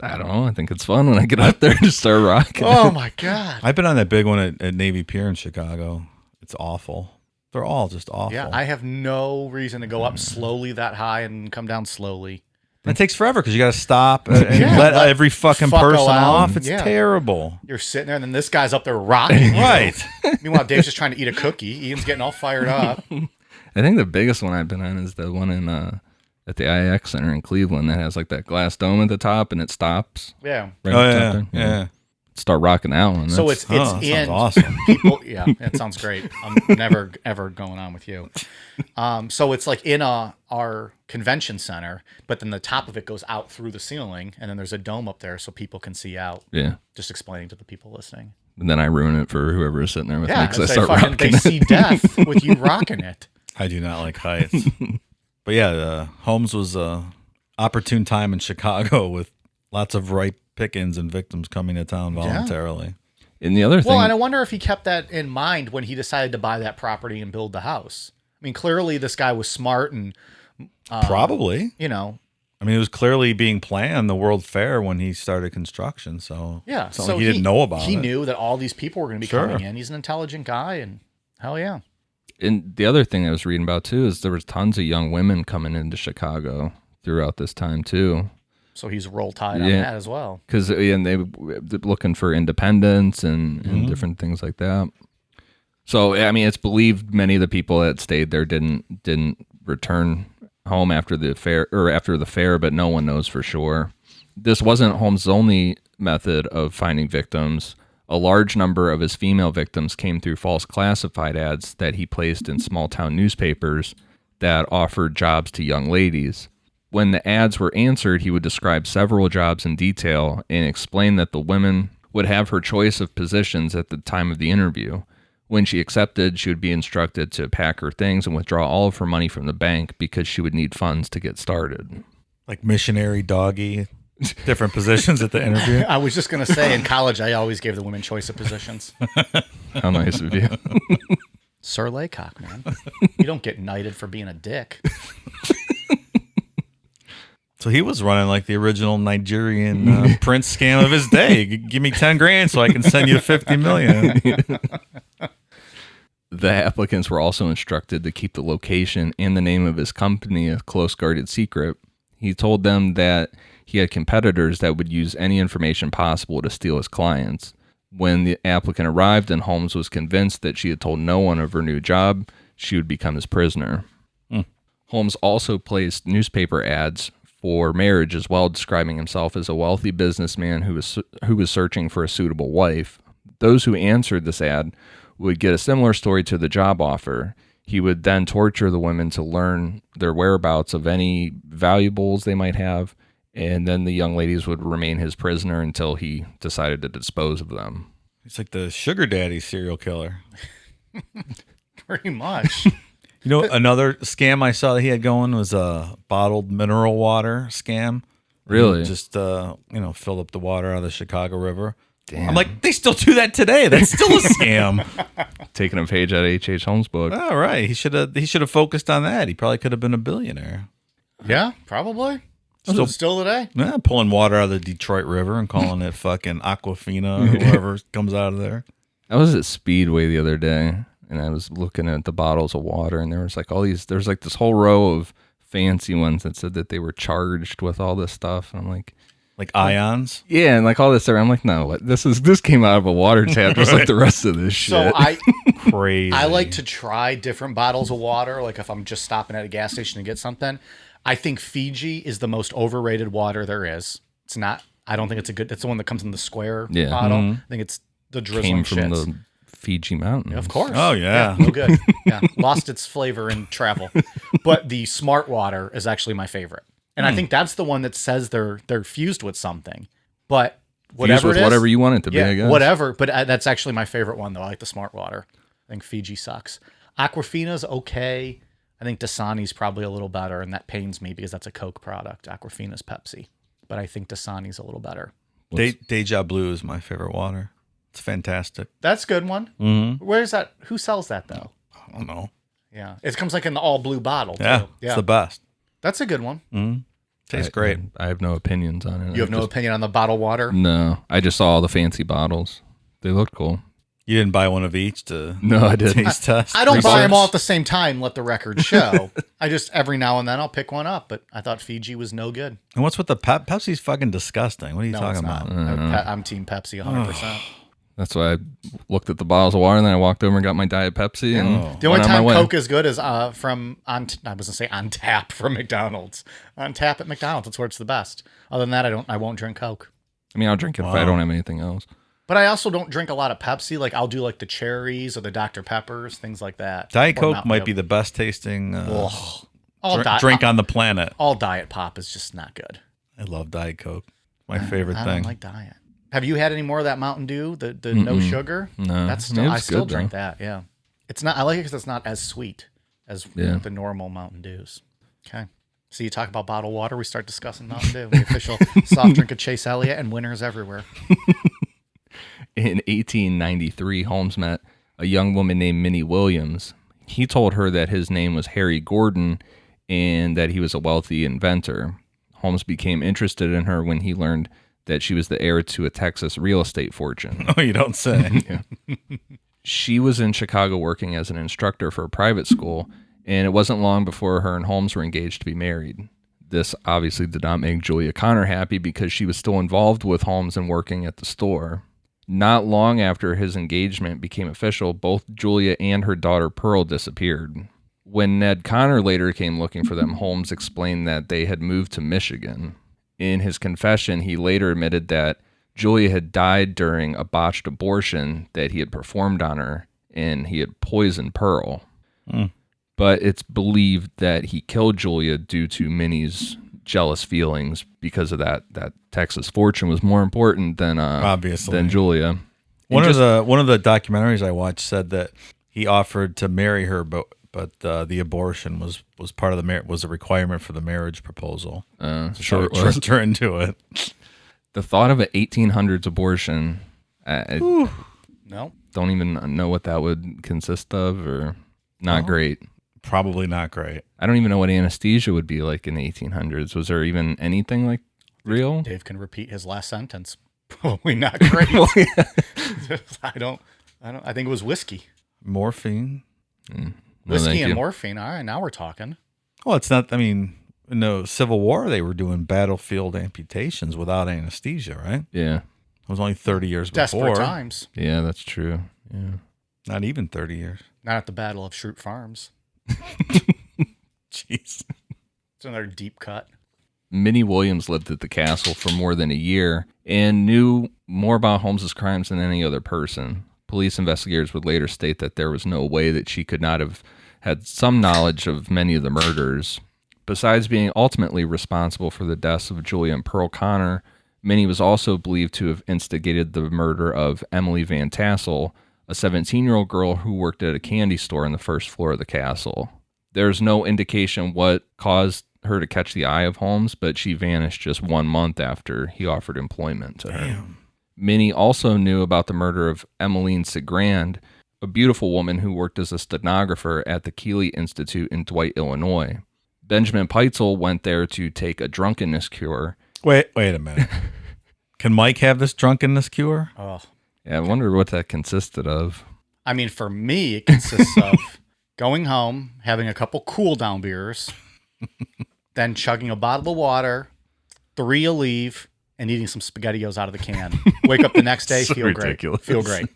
I don't know. I think it's fun when I get up there and just start rocking. Oh my God. I've been on that big one at Navy Pier in Chicago. It's awful. They're all just awful. Yeah, I have no reason to go up slowly that high and come down slowly. It takes forever because you got to stop and Yeah, let like, every fucking fuck person around. off. It's Yeah. terrible. You're sitting there, and then this guy's up there rocking. you. Right. Meanwhile, Dave's just trying to eat a cookie. Ian's getting all fired up. I think the biggest one I've been on is the one in at the IX Center in Cleveland that has like that glass dome at the top and it stops. Yeah. Right Oh, at the yeah. top there. Yeah. Start rocking that one. So That's- it's that in sounds awesome. people. Yeah, it sounds great. I'm never ever going on with you. So it's like in our convention center, but then the top of it goes out through the ceiling, and then there's a dome up there so people can see out. yeah. Just explaining to the people listening. And then I ruin it for whoever is sitting there with me Yeah, because I they start fucking rocking they it. see death with you rocking it. I do not like heights. But yeah, Holmes was a opportune time in Chicago with lots of ripe pickings and victims coming to town voluntarily. And the other thing, Well, and I wonder if he kept that in mind when he decided to buy that property and build the house. I mean, clearly this guy was smart and, Probably. you know, I mean, it was clearly being planned, the World Fair, when he started construction. So yeah. it's not like he didn't know about He it. knew that all these people were going to be Sure. coming in. He's an intelligent guy, and hell yeah. and the other thing I was reading about too is there was tons of young women coming into Chicago throughout this time too. So he's roll tide on Yeah. that as well. Because and they were looking for independence and different things like that. So I mean, it's believed many of the people that stayed there didn't return home after the fair, but no one knows for sure. This wasn't Holmes' only method of finding victims. A large number of his female victims came through false classified ads that he placed in small town newspapers that offered jobs to young ladies. When the ads were answered, he would describe several jobs in detail and explain that the women would have her choice of positions at the time of the interview. When she accepted, she would be instructed to pack her things and withdraw all of her money from the bank because she would need funds to get started. Like missionary, doggy, different positions at the interview. I was just going to say, in college, I always gave the women choice of positions. How nice of you. Sir Laycock, man. You don't get knighted for being a dick. So he was running like the original Nigerian prince scam of his day. Give me 10 grand so I can send you 50 million. The applicants were also instructed to keep the location and the name of his company a close guarded secret. He told them that he had competitors that would use any information possible to steal his clients. When the applicant arrived and Holmes was convinced that she had told no one of her new job, she would become his prisoner. Holmes also placed newspaper ads for marriage as well, describing himself as a wealthy businessman who was searching for a suitable wife. Those who answered this ad would get a similar story to the job offer. He would then torture the women to learn their whereabouts of any valuables they might have, and then the young ladies would remain his prisoner until he decided to dispose of them. He's like the sugar daddy serial killer. Pretty much. You know, another scam I saw that he had going was a bottled mineral water scam. Really? He just, filled up the water out of the Chicago River. Damn. I'm like, they still do that today. That's still a scam. Taking a page out of H.H. Holmes' book. All right. He should have focused on that. He probably could have been a billionaire. Yeah, probably. Still today. Yeah, pulling water out of the Detroit River and calling it fucking Aquafina or whoever comes out of there. I was at Speedway the other day, and I was looking at the bottles of water, and there was like all these, there's like this whole row of fancy ones that said that they were charged with all this stuff. And I'm like ions? Yeah, and like all this stuff. I'm like, no, this came out of a water tap just like the rest of this shit. So Crazy. I like to try different bottles of water. Like if I'm just stopping at a gas station to get something, I think Fiji is the most overrated water there is. It's not I don't think it's a good. It's the one that comes in the square Yeah. bottle. I think it's the drizzling Came from shits. the Fiji mountains. Of course. Oh, yeah. No good. Yeah. Lost its flavor in travel. But the Smart Water is actually my favorite. And I think that's the one that says they're fused with something. But whatever Fused with it is, whatever you want it to be, I guess. whatever. But that's actually my favorite one, though. I like the Smart Water. I think Fiji sucks. Aquafina's okay. I think Dasani's probably a little better, and that pains me because that's a Coke product. Aquafina's Pepsi. But I think Dasani's a little better. Deja Blue is my favorite water. It's fantastic. That's a good one. Mm-hmm. Where's that? Who sells that, though? I don't know. Yeah. It comes like in the all blue bottle, too. Yeah, it's the best. That's a good one. Mm-hmm. Tastes great. I have no opinions on it. You have no opinion on the bottled water? No, I just saw all the fancy bottles. They looked cool. You didn't buy one of each to No, I didn't. taste test? I don't buy Research? them all at the same time, let the record show. I just, every now and then, I'll pick one up, but I thought Fiji was no good. And what's with the Pepsi's fucking disgusting. What are you No, talking it's not. about? I'm Team Pepsi 100%. That's why I looked at the bottles of water, and then I walked over and got my Diet Pepsi. And The only went on my time way. Coke is good is I was going to say on tap from McDonald's. On tap at McDonald's, that's where it's the best. Other than that, I won't drink Coke. I mean, I'll drink it if I don't have anything else. But I also don't drink a lot of Pepsi. Like I'll do like the cherries or the Dr. Peppers, things like that. Diet Or Coke Mountain might Dew. be the best tasting Drink on the planet. All Diet Pop is just not good. I love Diet Coke. My favorite I thing. don't like Diet. Have you had any more of that Mountain Dew? The no sugar? No. That's I mean, still, it I was still good, drink though. that. Yeah, it's not. I like it because it's not as sweet as the normal Mountain Dews. Okay, so you talk about bottled water, we start discussing Mountain Dew, the official soft drink of Chase Elliott, and winners everywhere. In 1893, Holmes met a young woman named Minnie Williams. He told her that his name was Harry Gordon and that he was a wealthy inventor. Holmes became interested in her when he learned that she was the heir to a Texas real estate fortune. Oh, you don't say. She was in Chicago working as an instructor for a private school, and it wasn't long before her and Holmes were engaged to be married. This obviously did not make Julia Connor happy because she was still involved with Holmes and working at the store. Not long after his engagement became official, both Julia and her daughter Pearl disappeared. When Ned Connor later came looking for them, Holmes explained that they had moved to Michigan. In his confession, he later admitted that Julia had died during a botched abortion that he had performed on her, and he had poisoned Pearl. But it's believed that he killed Julia due to Minnie's jealous feelings because of that Texas fortune was more important than Obviously. than Julia. One of the documentaries I watched said that he offered to marry her, but the abortion was part of the was a requirement for the marriage proposal. Sure it So was. tricked her into it. The thought of an 1800s abortion, I No, don't even know what that would consist of, or not great. Probably not great. I don't even know what anesthesia would be like in the 1800s. Was there even anything like real? Dave can repeat his last sentence. Probably not great. I don't. I think it was whiskey. Morphine. No, Whiskey thank and you. morphine. All right, now we're talking. Well, it's not. I mean, in the Civil War, they were doing battlefield amputations without anesthesia, right? Yeah, It was only 30 years Desperate before. times. yeah, that's true. Yeah. Not even 30 years. Not at the Battle of Shroot Farms. Jeez. It's another deep cut. Minnie Williams lived at the castle for more than a year and knew more about Holmes's crimes than any other person. Police investigators would later state that there was no way that she could not have had some knowledge of many of the murders. Besides being ultimately responsible for the deaths of Julia and Pearl Connor, Minnie was also believed to have instigated the murder of Emily Van Tassel, a 17-year-old girl who worked at a candy store on the first floor of the castle. There's no indication what caused her to catch the eye of Holmes, but she vanished just 1 month after he offered employment to her. Damn. Minnie also knew about the murder of Emmeline Segrand, a beautiful woman who worked as a stenographer at the Keeley Institute in Dwight, Illinois. Benjamin Peitzel went there to take a drunkenness cure. Wait a minute. Can Mike have this drunkenness cure? Oh, Yeah, I wonder what that consisted of. I mean, for me, it consists of going home, having a couple cool down beers, then chugging a bottle of water, 3 Aleve, and eating some SpaghettiOs out of the can. Wake up the next day, So feel ridiculous. great. Feel great.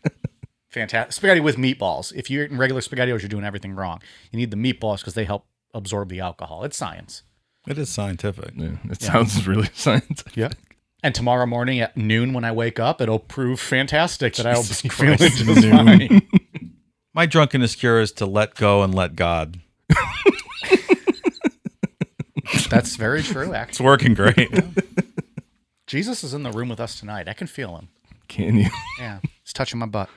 Fantastic. Spaghetti with meatballs. If you're eating regular SpaghettiOs, you're doing everything wrong. You need the meatballs because they help absorb the alcohol. It's science. It is scientific. Yeah, it sounds really scientific. Yeah. And tomorrow morning at noon when I wake up, it'll prove fantastic that I'll Jesus be feeling Christ, just noon. fine. My drunkenness cure is to let go and let God. That's very true, It's actually. working great. Jesus is in the room with us tonight. I can feel him. Can you? Yeah, he's touching my butt.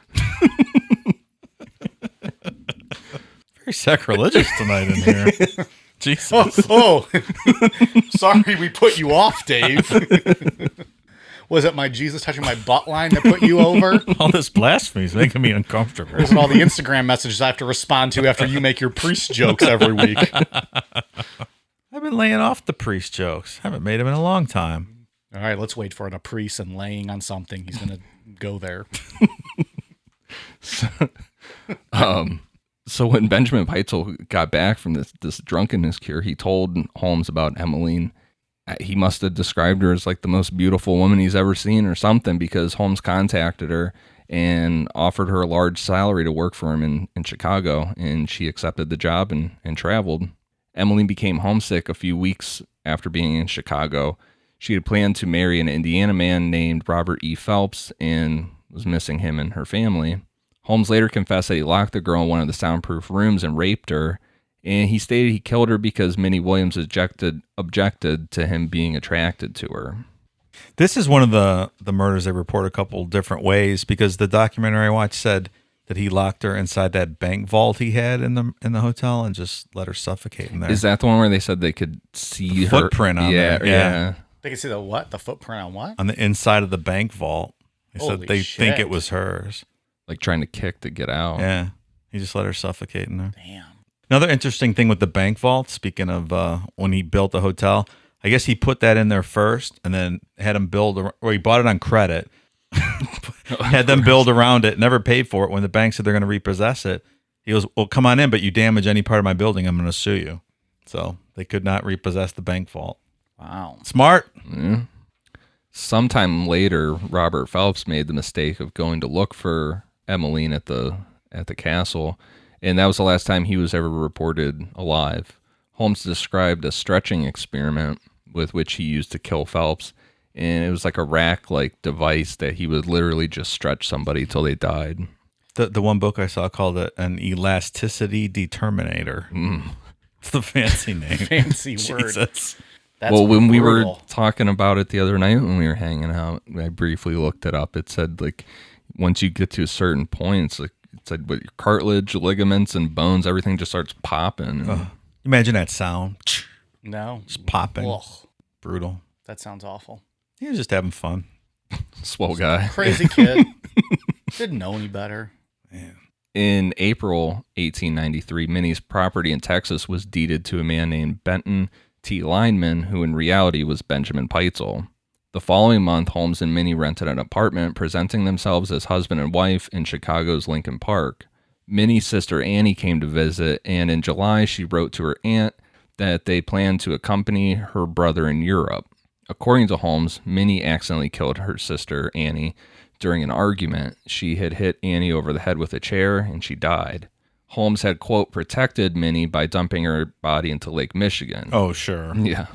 Very sacrilegious tonight in here. Jesus. Oh, sorry we put you off, Dave. Was it my Jesus touching my butt line that put you over? All this blasphemy is making me uncomfortable. Or is it all the Instagram messages I have to respond to after you make your priest jokes every week? I've been laying off the priest jokes. Haven't made them in a long time. All right, let's wait for a priest and laying on something. He's going to go there. So when Benjamin Peitzel got back from this drunkenness cure, he told Holmes about Emmeline. He must have described her as like the most beautiful woman he's ever seen or something, because Holmes contacted her and offered her a large salary to work for him in Chicago, and she accepted the job and traveled. Emmeline became homesick a few weeks after being in Chicago. She had planned to marry an Indiana man named Robert E. Phelps and was missing him and her family. Holmes later confessed that he locked the girl in one of the soundproof rooms and raped her, and he stated he killed her because Minnie Williams objected to him being attracted to her. This is one of the murders they report a couple different ways, because the documentary I watched said that he locked her inside that bank vault he had in the hotel and just let her suffocate in there. Is that the one where they said they could see her footprint on there? Yeah. They can see the what? The footprint on what? On the inside of the bank vault. They said Holy they think shit. it was hers. Like trying to kick to get out. Yeah. He just let her suffocate in there. Damn. Another interesting thing with the bank vault, speaking of when he built the hotel, I guess he put that in there first and then had them build, or he bought it on credit, had them build around it, never paid for it. When the bank said they're going to repossess it, he goes, well, come on in, but you damage any part of my building, I'm going to sue you. So they could not repossess the bank vault. Wow. Smart. Yeah. Sometime later, Robert Phelps made the mistake of going to look for Emmeline at the castle, and that was the last time he was ever reported alive. Holmes described a stretching experiment with which he used to kill Phelps, and it was like a rack-like device that he would literally just stretch somebody till they died. The one book I saw called it an elasticity determinator. It's the fancy name. Fancy word. Jesus. That's Well, when we were brutal. talking about it the other night when we were hanging out, I briefly looked it up. It said like once you get to a certain point, it's like it said what your cartilage, ligaments, and bones, everything just starts popping. And Imagine that sound. No. Just popping. Ugh, Brutal. that sounds awful. He was just having fun. swell guy. Crazy kid. Didn't know any better. In April 1893, Minnie's property in Texas was deeded to a man named Benton T. Lineman, who in reality was Benjamin Peitzel. The following month, Holmes and Minnie rented an apartment, presenting themselves as husband and wife in Chicago's Lincoln Park. Minnie's sister Annie came to visit, and in July, she wrote to her aunt that they planned to accompany her brother in Europe. According to Holmes, Minnie accidentally killed her sister Annie during an argument. She had hit Annie over the head with a chair, and she died. Holmes had, quote, protected Minnie by dumping her body into Lake Michigan. Oh, sure. Yeah.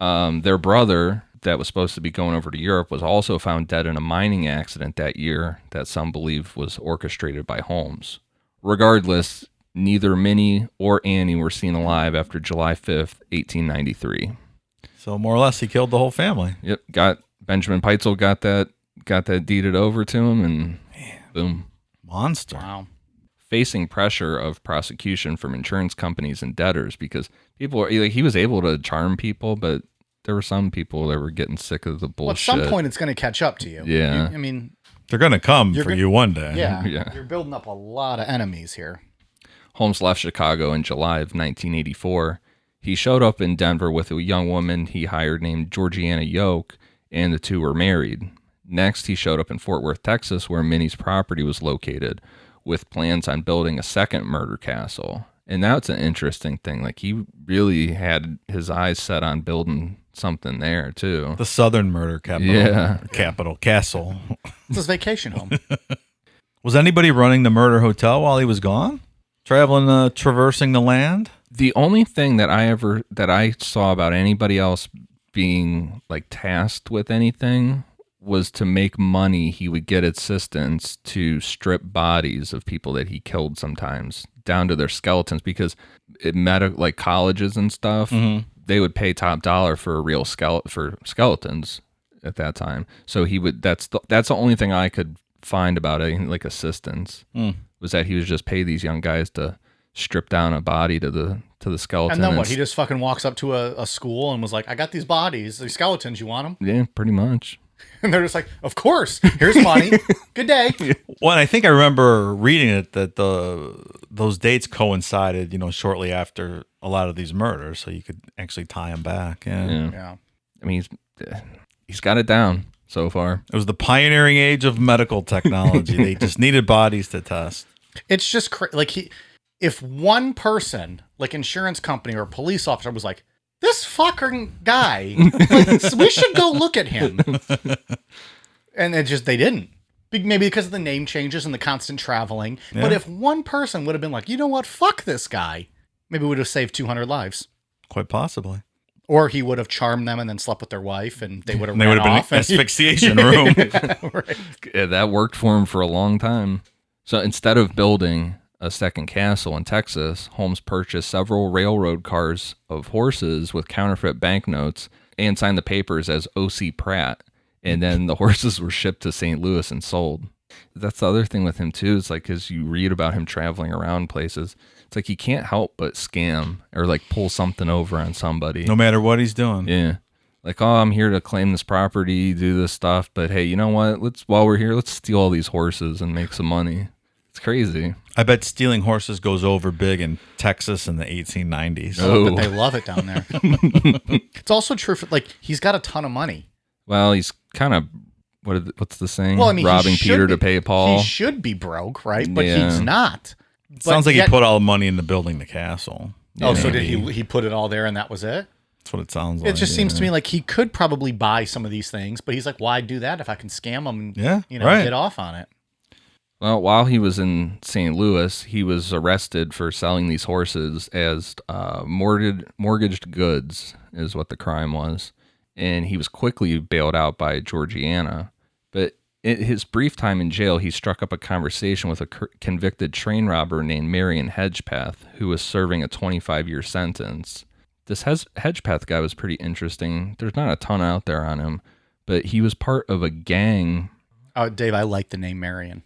Their brother, that was supposed to be going over to Europe, was also found dead in a mining accident that year that some believe was orchestrated by Holmes. Regardless, neither Minnie or Annie were seen alive after July 5th, 1893. So more or less, he killed the whole family. Yep, Benjamin Peitzel got that deeded over to him, and boom. Monster. Wow. Facing pressure of prosecution from insurance companies and debtors, because people are like, he was able to charm people, but there were some people that were getting sick of the bullshit. Well, at some point, it's going to catch up to you. Yeah. I mean, They're going to come You're for gonna- you one day. yeah, Yeah. You're building up a lot of enemies here. Holmes left Chicago in July of 1984. He showed up in Denver with a young woman he hired named Georgiana Yoke, and the two were married. Next, he showed up in Fort Worth, Texas, where Minnie's property was located, with plans on building a second murder castle. And that's an interesting thing. Like, he really had his eyes set on building something there, too. The Southern murder capital. Yeah. Castle. This is vacation home. Was anybody running the murder hotel while he was gone? Traversing the land? The only thing that I saw about anybody else being like tasked with anything was to make money. He would get assistants to strip bodies of people that he killed sometimes down to their skeletons, because it like colleges and stuff, they would pay top dollar for a real skeletons at that time. So he would, that's the only thing I could find about it, like assistants, was that he was just pay these young guys to strip down a body to the skeleton. And then what? He just fucking walks up to a school and was like, I got these bodies, these skeletons, you want them? Yeah, pretty much. And they're just like, of course, here's money. Good day. Well, and I think I remember reading it that those dates coincided, shortly after a lot of these murders, so you could actually tie them back. Yeah. I mean, he's got it down so far. It was the pioneering age of medical technology. They just needed bodies to test. It's just if one person, like insurance company or police officer, was like, this fucking guy, we should go look at him. And they didn't. Maybe because of the name changes and the constant traveling. Yeah. But if one person would have been like, you know what, fuck this guy, maybe we would have saved 200 lives. Quite possibly. Or he would have charmed them and then slept with their wife, and they would have ran off. Been asphyxiation room. Right. Yeah, that worked for him for a long time. So instead of building a second castle in Texas, Holmes purchased several railroad cars of horses with counterfeit banknotes and signed the papers as O.C. Pratt. And then the horses were shipped to St. Louis and sold. That's the other thing with him, too. It's like, as you read about him traveling around places, it's like he can't help but scam or like pull something over on somebody. No matter what he's doing. Yeah. Like, oh, I'm here to claim this property, do this stuff. But hey, you know what? While we're here, let's steal all these horses and make some money. It's crazy. I bet stealing horses goes over big in Texas in the 1890s. Oh, but they love it down there. It's also true for, he's got a ton of money. Well, he's kind of, what's the saying? Well, I mean, robbing Peter to pay Paul. He should be broke, right? But he's not. Sounds like he put all the money into building the castle. Oh, so did he put it all there and that was it? That's what it sounds like. It just seems to me like he could probably buy some of these things, but he's like, why do that if I can scam them and get off on it? Well, while he was in St. Louis, he was arrested for selling these horses as mortgaged goods, is what the crime was. And he was quickly bailed out by Georgiana. But in his brief time in jail, he struck up a conversation with a convicted train robber named Marion Hedgepeth, who was serving a 25-year sentence. This Hedgepeth guy was pretty interesting. There's not a ton out there on him, but he was part of a gang. Oh, Dave, I like the name Marion.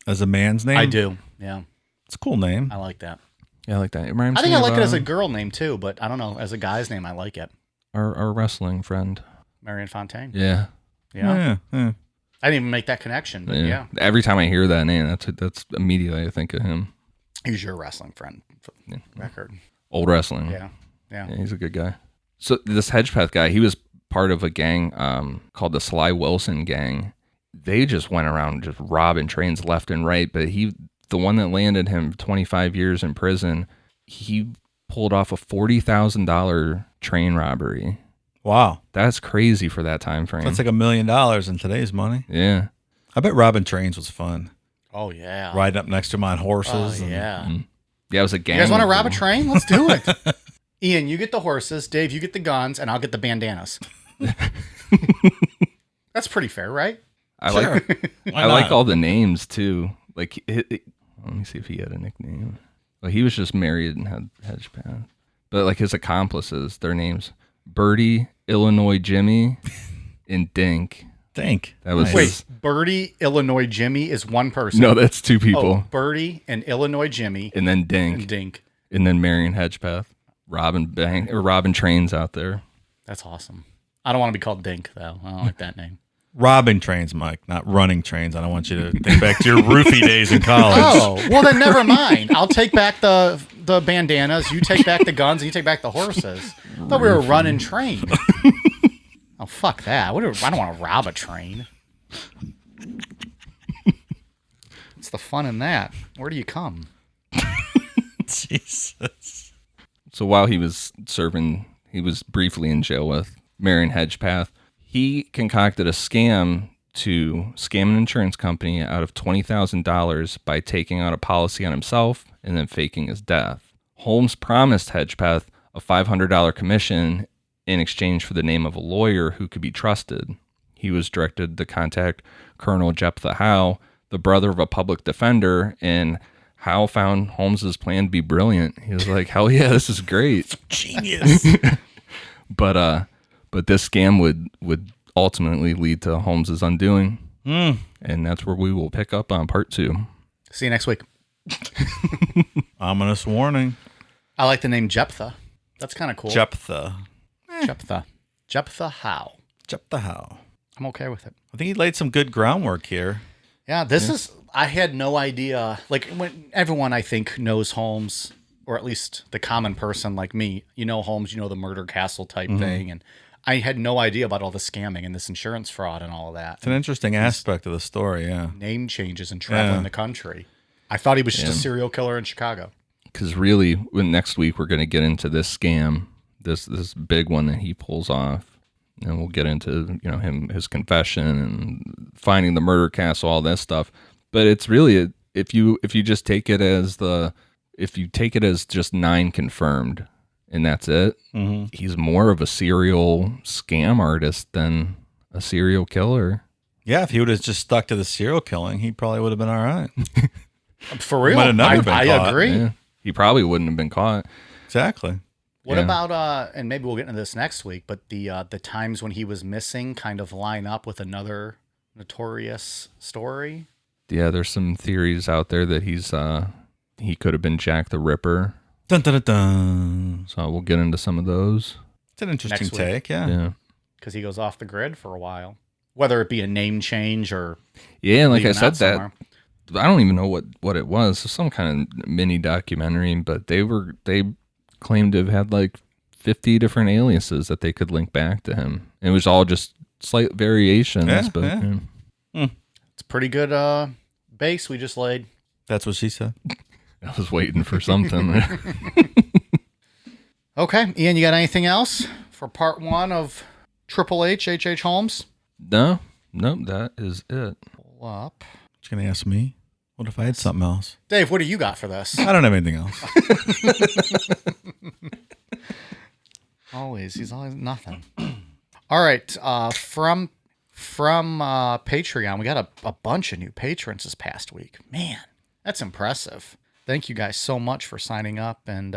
As a man's name? I do, yeah. It's a cool name. I like that. Yeah, I like that. I think I like it as a girl name too, but I don't know. As a guy's name, I like it. Our wrestling friend. Marion Fontaine. Yeah. Yeah. I didn't even make that connection, but yeah. Every time I hear that name, that's immediately I think of him. He's your wrestling friend. Record. Old wrestling. Yeah. He's a good guy. So this Hedgepeth guy, he was part of a gang called the Sly Wilson Gang. They just went around just robbing trains left and right, but the one that landed him 25 years in prison, he pulled off a $40,000 train robbery. Wow. That's crazy for that time frame. That's like $1 million in today's money. Yeah. I bet robbing trains was fun. Oh, yeah. Riding up next to him on horses. Oh, yeah. Yeah, it was a gang. You guys want to rob a train? Let's do it. Ian, you get the horses. Dave, you get the guns, and I'll get the bandanas. That's pretty fair, right? I like all the names too. Like, let me see if he had a nickname. Well, he was just married and had Hedgepeth. But like his accomplices, their names: Birdie, Illinois Jimmy, and Dink. Dink. That was Wait, Birdie, Illinois Jimmy is one person. No, that's two people. Oh, Birdie and Illinois Jimmy, and then Dink, and then Marion Hedgepeth, robbing trains out there. That's awesome. I don't want to be called Dink though. I don't like that name. Robbing trains, Mike, not running trains. I don't want you to think back to your roofie days in college. Oh, well then never mind. I'll take back the bandanas, you take back the guns, and you take back the horses. I thought we were running train. Oh, fuck that. I don't want to rob a train. What's the fun in that? Where do you come? Jesus. So while he was briefly in jail with Marion Hedgepeth, he concocted a scam to scam an insurance company out of $20,000 by taking out a policy on himself and then faking his death. Holmes promised Hedgepeth a $500 commission in exchange for the name of a lawyer who could be trusted. He was directed to contact Colonel Jephthah Howe, the brother of a public defender, and Howe found Holmes's plan to be brilliant. He was like, "Hell yeah, this is great, Genius. but this scam would ultimately lead to Holmes's undoing, and that's where we will pick up on part 2. See you next week. Ominous warning. I like the name Jephthah. That's kind of cool. Jephthah. Jephthah Howe. Jephthah Howe. I'm okay with it. I think he laid some good groundwork here. Yeah, this is, I had no idea. Like, when everyone, I think, knows Holmes, or at least the common person like me, you know Holmes, you know the murder castle type thing. And I had no idea about all the scamming and this insurance fraud and all of that. It's an interesting aspect of the story, yeah. Name changes and traveling the country. I thought he was just a serial killer in Chicago. Because really, next week we're going to get into this scam, this big one that he pulls off. And we'll get into, his confession and finding the murder castle, all that stuff. But it's really, if you just take it as just 9 confirmed, and that's it, he's more of a serial scam artist than a serial killer. Yeah, if he would have just stuck to the serial killing, he probably would have been all right. For real, Might have never been I caught. agree. Yeah, he probably wouldn't have been caught. Exactly. What Yeah. about, and maybe we'll get into this next week, but the times when he was missing kind of line up with another notorious story? Yeah, there's some theories out there that he could have been Jack the Ripper. Dun, dun, dun, dun. So we'll get into some of those. It's an interesting Next week. take, yeah. Yeah. Because he goes off the grid for a while. Whether it be a name change or Yeah, and like I leaving said, out somewhere. I don't even know what it was. Some kind of mini documentary, but they claimed to have had like 50 different aliases that they could link back to him. It was all just slight variations, Yeah, but yeah. It's a pretty good base we just laid. That's what she said. I was waiting for something. Okay, Ian, you got anything else for part 1 of Triple H Holmes? No, that is it. Pull up. She's going to ask me, what if I had something else? Dave, what do you got for this? I don't have anything else. He's always nothing. All right, from Patreon, we got a bunch of new patrons this past week. Man, that's impressive. Thank you guys so much for signing up and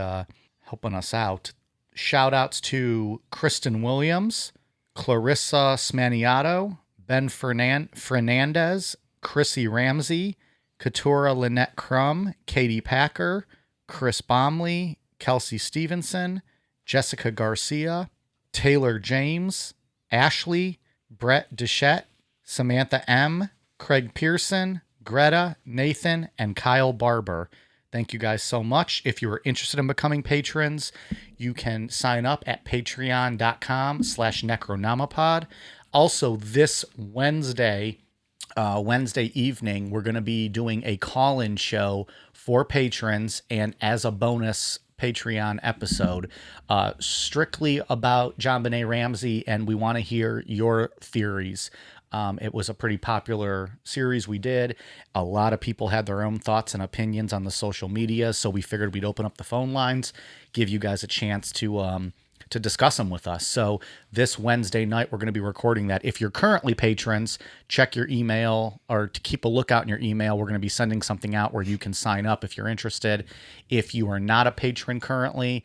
helping us out. Shout outs to Kristen Williams, Clarissa Smaniato, Ben Fernandez, Chrissy Ramsey, Katura Lynette Crum, Katie Packer, Chris Bomley, Kelsey Stevenson, Jessica Garcia, Taylor James, Ashley, Brett Deschette, Samantha M., Craig Pearson, Greta, Nathan, and Kyle Barber. Thank you guys so much. If you are interested in becoming patrons, you can sign up at patreon.com/necronomipod. Also, this Wednesday evening, we're going to be doing a call-in show for patrons and as a bonus Patreon episode, strictly about JonBenet Ramsey, and we want to hear your theories. It was a pretty popular series we did. A lot of people had their own thoughts and opinions on the social media, so we figured we'd open up the phone lines, give you guys a chance to discuss them with us. So this Wednesday night, we're going to be recording that. If you're currently patrons, check your email, or to keep a lookout in your email. We're going to be sending something out where you can sign up if you're interested. If you are not a patron currently,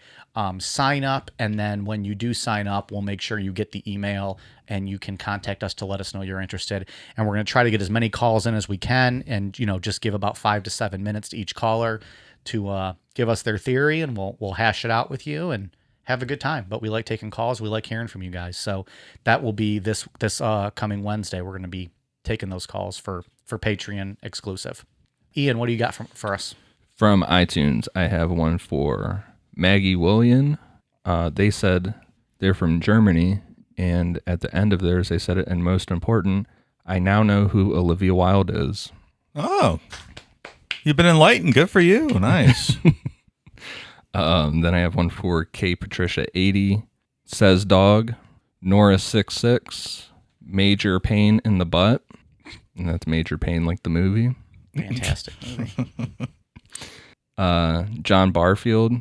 sign up. And then when you do sign up, we'll make sure you get the email and you can contact us to let us know you're interested. And we're going to try to get as many calls in as we can, and, just give about 5 to 7 minutes to each caller to give us their theory, and we'll hash it out with you and have a good time. But we like taking calls. We like hearing from you guys. So that will be this coming Wednesday. We're going to be taking those calls for Patreon exclusive. Ian, what do you got for us? From iTunes, I have one for Maggie William. They said they're from Germany, and at the end of theirs, they said it, and most important, I now know who Olivia Wilde is. Oh, you've been enlightened. Good for you. Nice. Then I have one for K Patricia 80, says dog, Nora 66, major pain in the butt, and that's major pain like the movie. Fantastic movie. John Barfield,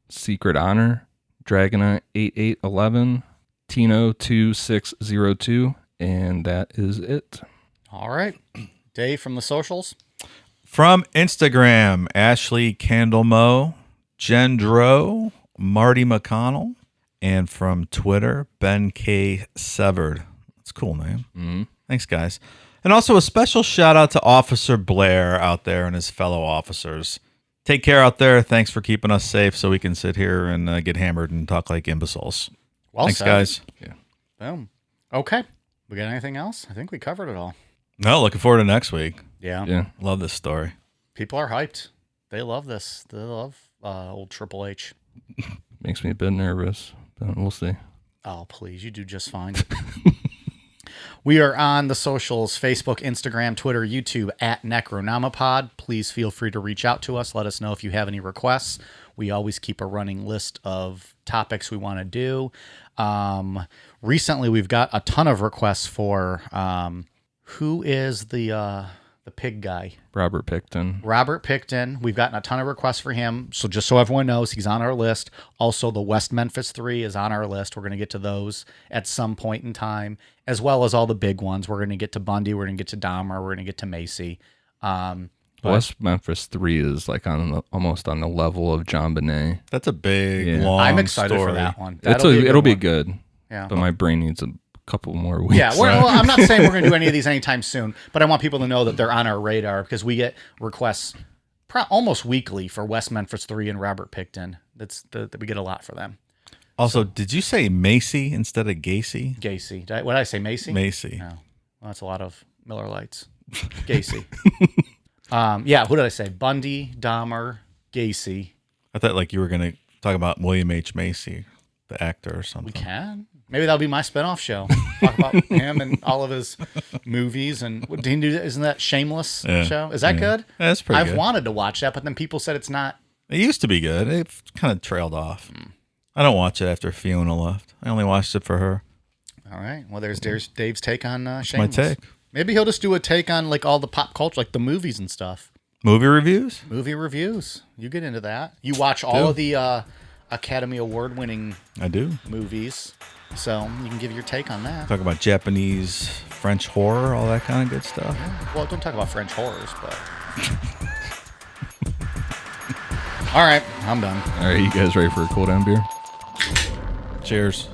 Secret Honor, Dragonite 8811, Tino2602, and that is it. All right. Dave from the socials. From Instagram, Ashley Candlemo, Gendro, Marty McConnell, and from Twitter, Ben K. Severed. That's a cool name. Mm-hmm. Thanks, guys. And also a special shout out to Officer Blair out there and his fellow officers. Take care out there. Thanks for keeping us safe so we can sit here and get hammered and talk like imbeciles. Well Thanks, said. guys. Yeah. Boom. Okay. We got anything else? I think we covered it all. No, looking forward to next week. Yeah. Yeah. Love this story. People are hyped. They love this. They love old Triple H. Makes me a bit nervous, but we'll see. Oh, please. You do just fine. We are on the socials, Facebook, Instagram, Twitter, YouTube, at Necronomipod. Please feel free to reach out to us. Let us know if you have any requests. We always keep a running list of topics we want to do. Recently, we've got a ton of requests for who is the pig guy? Robert Picton. Robert Picton. We've gotten a ton of requests for him. So just so everyone knows, he's on our list. Also, the West Memphis 3 is on our list. We're going to get to those at some point in time, as well as all the big ones. We're going to get to Bundy. We're going to get to Dahmer. We're going to get to Macy. West Memphis 3 is like almost on the level of John Bonet. That's a big, Yeah. long I'm excited story. for that one. It'll be one. good. Yeah. But my brain needs a couple more weeks. Yeah, well, I'm not saying we're going to do any of these anytime soon, but I want people to know that they're on our radar because we get requests almost weekly for West Memphis 3 and Robert Picton. We get a lot for them. Also, did you say Macy instead of Gacy? Gacy. What did I say, Macy? Macy. No. Well, that's a lot of Miller Lights. Gacy. Yeah, who did I say? Bundy, Dahmer, Gacy. I thought like you were going to talk about William H. Macy, the actor or something. We can. Maybe that'll be my spinoff show. Talk about him and all of his movies. And what did he do? Isn't that Shameless show? Is that good? Yeah, that's pretty I've good. wanted to watch that, but then people said it's not. It used to be good. It kind of trailed off. I don't watch it after Fiona left. I only watched it for her. All right. Well, there's Dave's take on Shameless. My take. Maybe he'll just do a take on like all the pop culture, like the movies and stuff. Movie reviews? Movie reviews. You get into that. You watch all of the Academy Award winning I do. movies. So you can give your take on that. Talk about Japanese, French horror, all that kind of good stuff. Well, don't talk about French horrors, but. All right. I'm done. All right, you guys ready for a cool down beer? Cheers.